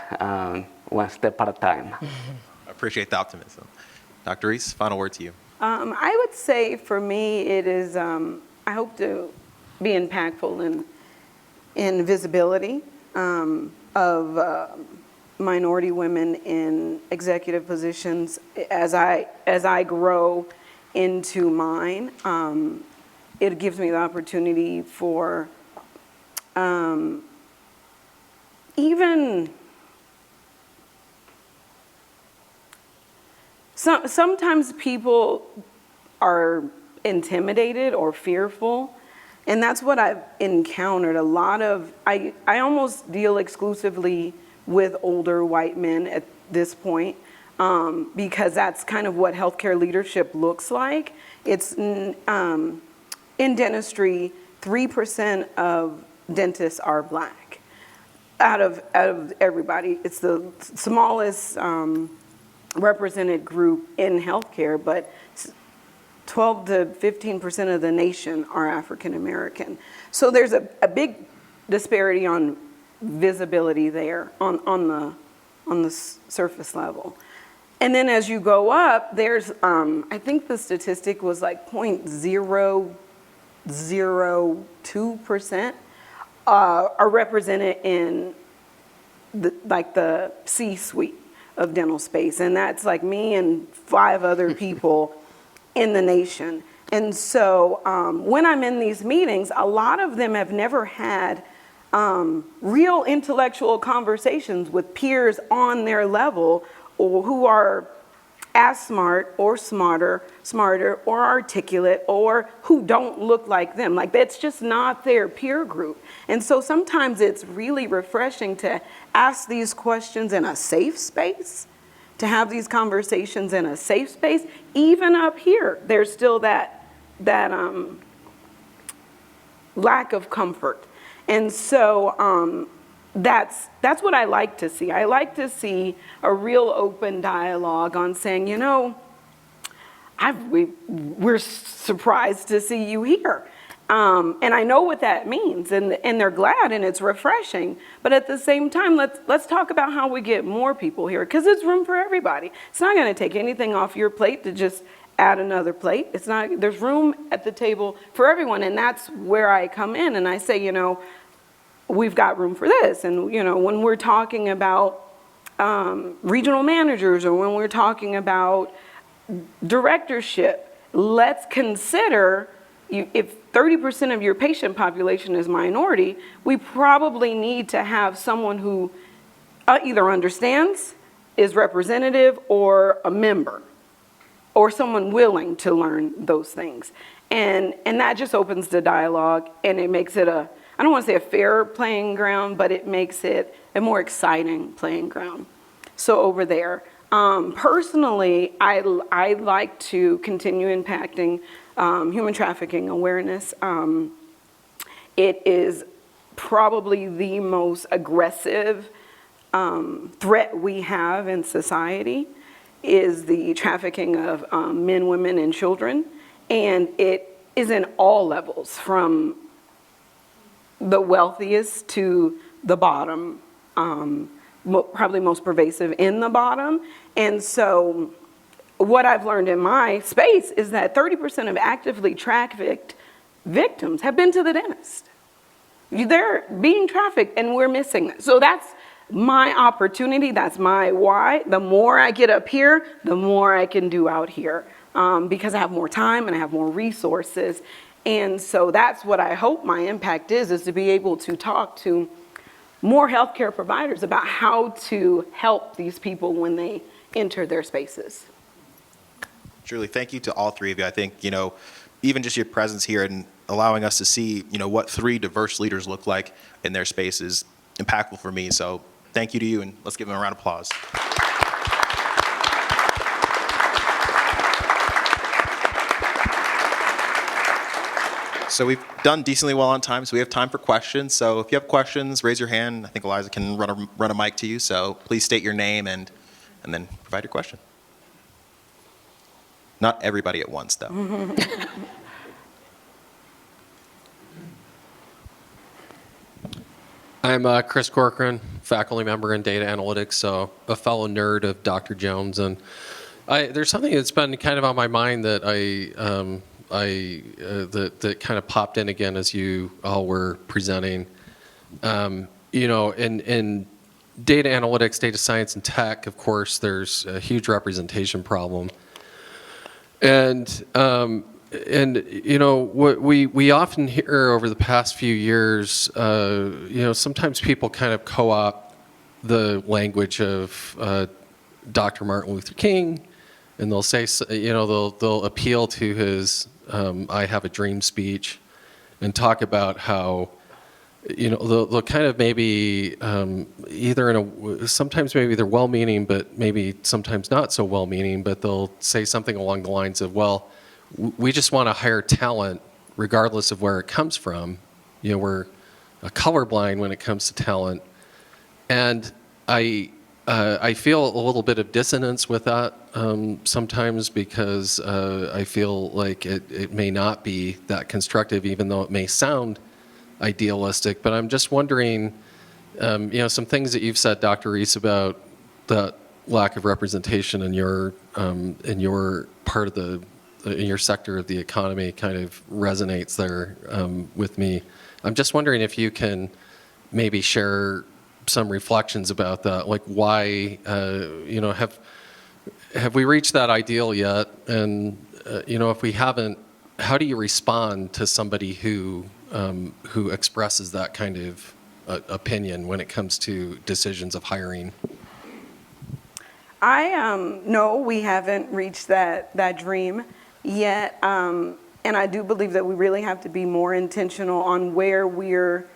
one step at a time. I appreciate the optimism. Dr. Reese, final word to you. I would say for me, it is, I hope to be impactful in visibility of minority women in executive positions as I grow into mine. It gives me the opportunity for even sometimes people are intimidated or fearful. And that's what I've encountered a lot of. I almost deal exclusively with older white men at this point, because that's kind of what healthcare leadership looks like. It's in dentistry, 3% of dentists are black out of everybody. It's the smallest represented group in healthcare, but 12 to 15% of the nation are African American. So there's a big disparity on visibility there on the surface level. And then as you go up, there's, I think the statistic was like 0.002% are represented in the C-suite of dental space. And that's like me and 5 other people in the nation. And so when I'm in these meetings, a lot of them have never had real intellectual conversations with peers on their level, or who are as smart or smarter or articulate, or who don't look like them. Like, that's just not their peer group. And so sometimes it's really refreshing to ask these questions in a safe space, to have these conversations in a safe space. Even up here, there's still that lack of comfort. And so that's what I like to see. I like to see a real open dialogue on saying, you know, we're surprised to see you here. And I know what that means, and they're glad, and it's refreshing. But at the same time, let's talk about how we get more people here, because it's room for everybody. It's not going to take anything off your plate to just add another plate. It's not. There's room at the table for everyone, and that's where I come in and I say, you know, we've got room for this. And you know, when we're talking about regional managers, or when we're talking about directorship, let's consider, if 30% of your patient population is minority, we probably need to have someone who either understands, is representative, or a member, or someone willing to learn those things. And that just opens the dialogue, and it makes it I don't want to say a fair playing ground, but it makes it a more exciting playing ground. So over there, personally, I like to continue impacting human trafficking awareness. It is probably the most aggressive threat we have in society, is the trafficking of men, women, and children. And it is in all levels, from the wealthiest to the bottom, probably most pervasive in the bottom. And so what I've learned in my space is that 30% of actively trafficked victims have been to the dentist. They're being trafficked, and we're missing it. So that's my opportunity. That's my why. The more I get up here, the more I can do out here, because I have more time and I have more resources. And so that's what I hope my impact is to be able to talk to more healthcare providers about how to help these people when they enter their spaces. Truly, thank you to all 3 of you. I think, you know, even just your presence here and allowing us to see, you know, what 3 diverse leaders look like in their space is impactful for me. So thank you to you, and let's give them a round of applause. So we've done decently well on time, so we have time for questions. So if you have questions, raise your hand. I think Eliza can run a mic to you. So please state your name and then provide your question. Not everybody at once, though. I'm Chris Corcoran, faculty member in data analytics, so a fellow nerd of Dr. Jones. And there's something that's been kind of on my mind that that kind of popped in again as you all were presenting. You know, in data analytics, data science, and tech, of course, there's a huge representation problem. And you know, what we often hear over the past few years, you know, sometimes people kind of co-opt the language of Dr. Martin Luther King, and they'll say, they'll appeal to his "I have a dream" speech, and talk about how, they'll kind of maybe either sometimes maybe they're well-meaning, but maybe sometimes not so well-meaning, but they'll say something along the lines of, well, we just want to hire talent regardless of where it comes from. We're colorblind when it comes to talent. And I feel a little bit of dissonance with that sometimes, because I feel like it may not be that constructive, even though it may sound idealistic. But I'm just wondering, some things that you've said, Dr. Reese, about that lack of representation in your part of in your sector of the economy kind of resonates there with me. I'm just wondering if you can maybe share some reflections about that, like why, have we reached that ideal yet? And if we haven't, how do you respond to somebody who expresses that kind of opinion when it comes to decisions of hiring? No, we haven't reached that dream yet, and I do believe that we really have to be more intentional on where we're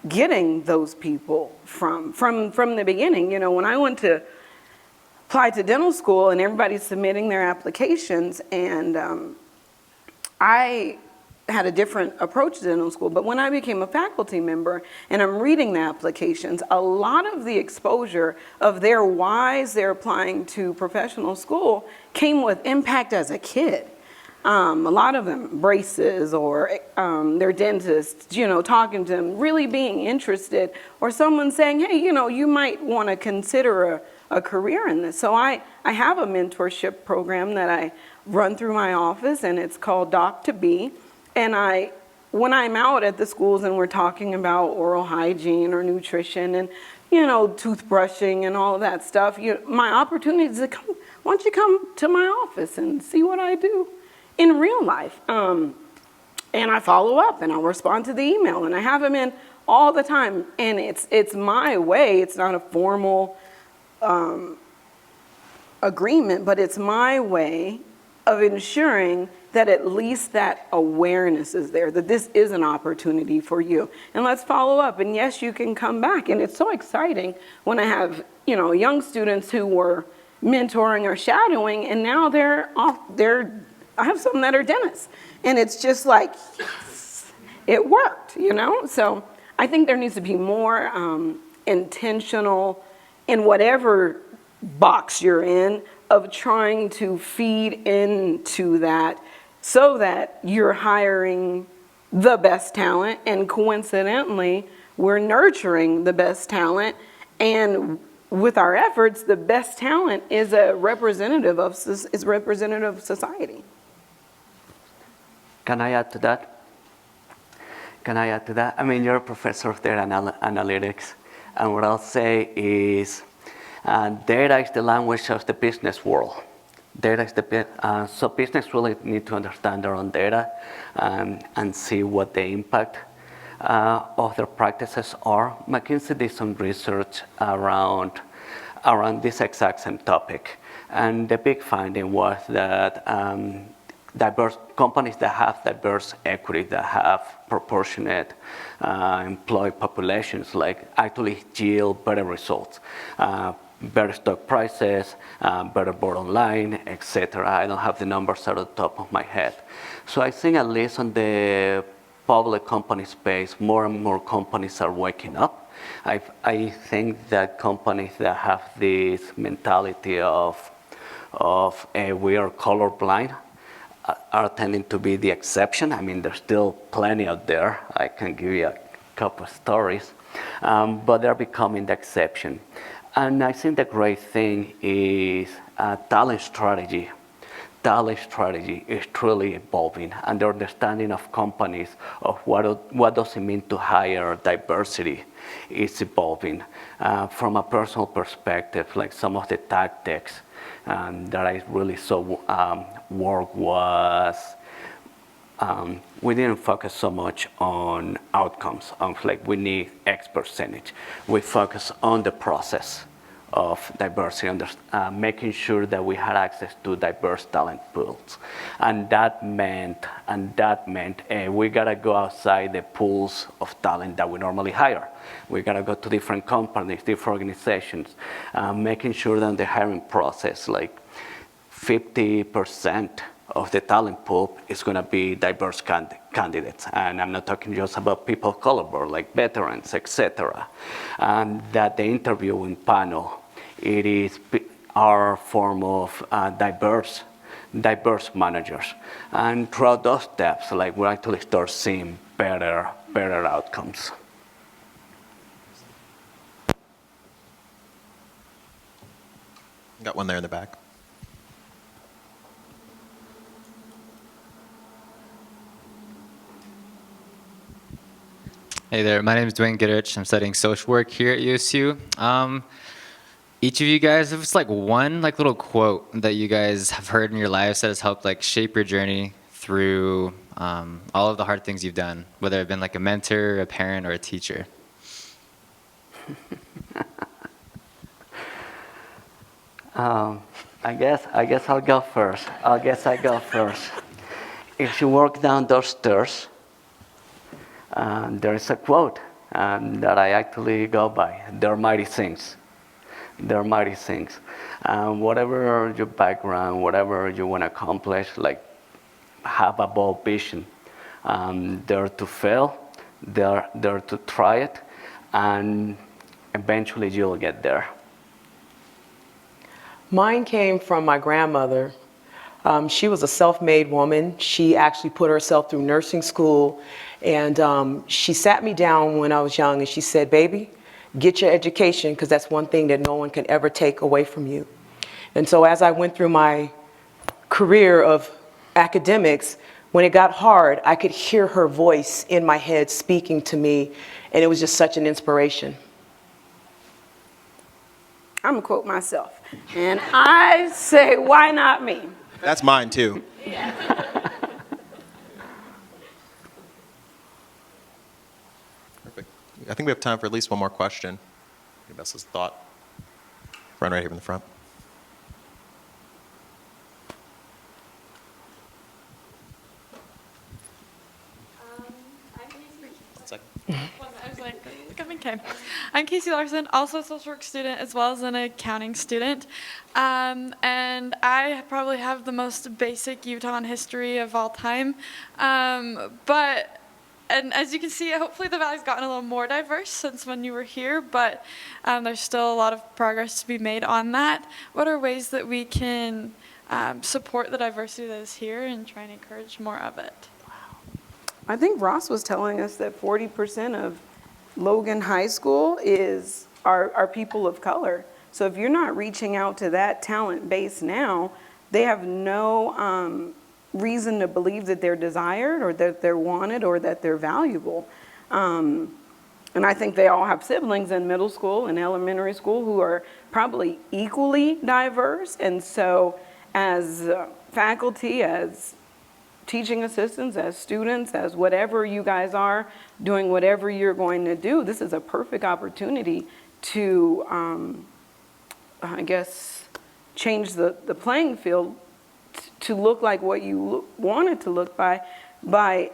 getting those people from the beginning. When I went to apply to dental school and everybody's submitting their applications, and I had a different approach to dental school, but when I became a faculty member and I'm reading the applications, a lot of the exposure of their whys they're applying to professional school came with impact as a kid. A lot of them braces, or their dentists, talking to them, really being interested, or someone saying, hey, you might want to consider a career in this. So I have a mentorship program that I run through my office, and it's called Doc to Be. And when I'm out at the schools and we're talking about oral hygiene or nutrition and, toothbrushing and all of that stuff, my opportunity is to come, why don't you come to my office and see what I do in real life? And I follow up and I'll respond to the email, and I have them in all the time. And it's my way. It's not a formal agreement, but it's my way of ensuring that at least that awareness is there, that this is an opportunity for you. And let's follow up. And yes, you can come back. And it's so exciting when I have, young students who were mentoring or shadowing, and now I have some that are dentists. And it's just like, yes, it worked, So I think there needs to be more intentional in whatever box you're in of trying to feed into that, so that you're hiring the best talent, and coincidentally, we're nurturing the best talent. And with our efforts, the best talent is a representative of society. Can I add to that? I mean, you're a professor of data analytics, and what I'll say is data is the language of the business world. So business really need to understand their own data and see what the impact of their practices are. McKinsey did some research around this exact same topic, and the big finding was that diverse companies that have diverse equity, that have proportionate employee populations, actually yield better results. Better stock prices, better bottom line, etc. I don't have the numbers at the top of my head. So I think at least on the public company space, more and more companies are waking up. I think that companies that have this mentality of we are colorblind are tending to be the exception. I mean, there's still plenty out there. I can give you a couple of stories, but they're becoming the exception. And I think the great thing is talent strategy. Talent strategy is truly evolving, and the understanding of companies of what does it mean to hire diversity is evolving. From a personal perspective, like some of the tactics that I really saw work was we didn't focus so much on outcomes, we need X percentage. We focus on the process. of diversity, making sure that we had access to diverse talent pools. And that meant we gotta go outside the pools of talent that we normally hire. We gotta go to different companies, different organizations, making sure that the hiring process, like 50% of the talent pool is going to be diverse candidates. And I'm not talking just about people of color, but like veterans, etc. And that the interviewing panel, it is our form of diverse managers. And throughout those steps, like we actually start seeing better outcomes. Got one there in the back. Hey there, my name is Dwayne Goodrich. I'm studying social work here at USU. Each of you guys, if it's like one like little quote that you guys have heard in your lives that has helped like shape your journey through all of the hard things you've done, whether it been like a mentor, a parent, or a teacher. I guess I'll go first. If you walk down those stairs, there is a quote that I actually go by. They're mighty things. Whatever your background, whatever you want to accomplish, like have a bold vision. Dare to fail, dare to try it, and eventually you'll get there. Mine came from my grandmother. She was a self-made woman. She actually put herself through nursing school, and she sat me down when I was young and she said, "Baby, get your education, because that's one thing that no one can ever take away from you." And so as I went through my career of academics, when it got hard, I could hear her voice in my head speaking to me, and it was just such an inspiration. I'm gonna quote myself, and I say, why not me? That's mine too. Perfect. I think we have time for at least one more question. Anybody else's thought? Run right here in the front. I was like, okay. I'm Casey Larson, also a social work student as well as an accounting student. And I probably have the most basic Utah history of all time. And as you can see, hopefully the Valley's gotten a little more diverse since when you were here, but there's still a lot of progress to be made on that. What are ways that we can support the diversity that is here and try and encourage more of it? I think Ross was telling us that 40% of Logan High School are people of color. So if you're not reaching out to that talent base now, they have no reason to believe that they're desired or that they're wanted or that they're valuable. And I think they all have siblings in middle school and elementary school who are probably equally diverse. And so as faculty, as teaching assistants, as students, as whatever you guys are, doing whatever you're going to do, this is a perfect opportunity to, I guess, change the playing field to look like what you want it to look by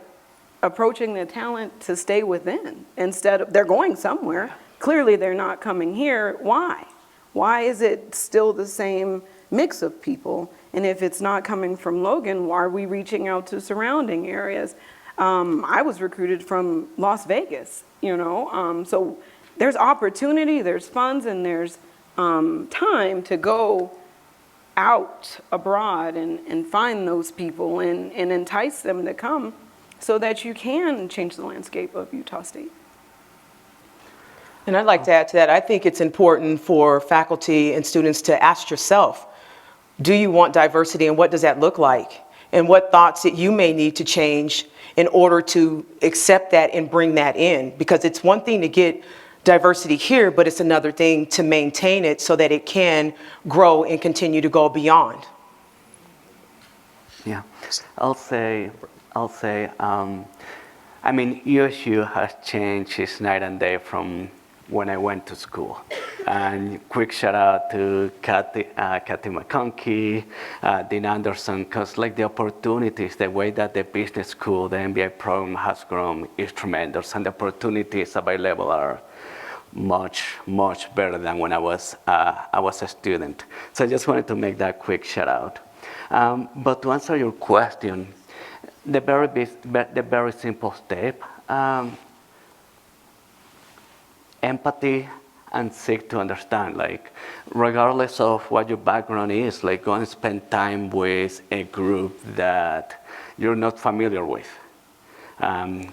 approaching the talent to stay within. Instead of, they're going somewhere. Clearly they're not coming here. Why? Why is it still the same mix of people? And if it's not coming from Logan, why are we reaching out to surrounding areas? I was recruited from Las Vegas, so there's opportunity, there's funds, and there's time to go out abroad and find those people and entice them to come so that you can change the landscape of Utah State. And I'd like to add to that, I think it's important for faculty and students to ask yourself, do you want diversity, and what does that look like? And what thoughts that you may need to change in order to accept that and bring that in? Because it's one thing to get diversity here, but it's another thing to maintain it so that it can grow and continue to go beyond. Yeah, I'll say, USU has changed its night and day from when I went to school. And quick shout out to Kathy McConkey, Dean Anderson, because like the opportunities, the way that the business school, the MBA program has grown is tremendous, and the opportunities available are much, much better than when I was a student. So I just wanted to make that quick shout out. But to answer your question, the very simple step, empathy and seek to understand, like regardless of what your background is, like go and spend time with a group that you're not familiar with.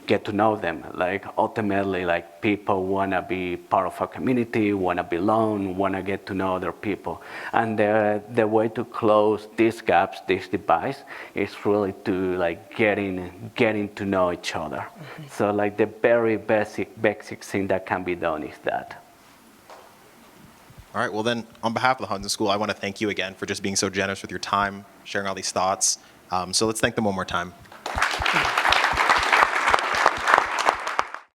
Get to know them. Like ultimately, like people want to be part of a community, want to belong, want to get to know other people. And the way to close these gaps, this divide, is really to like getting to know each other. Mm-hmm. So like the very basic thing that can be done is that. All right, well then, on behalf of the Huntsman School, I want to thank you again for just being so generous with your time, sharing all these thoughts. So let's thank them one more time.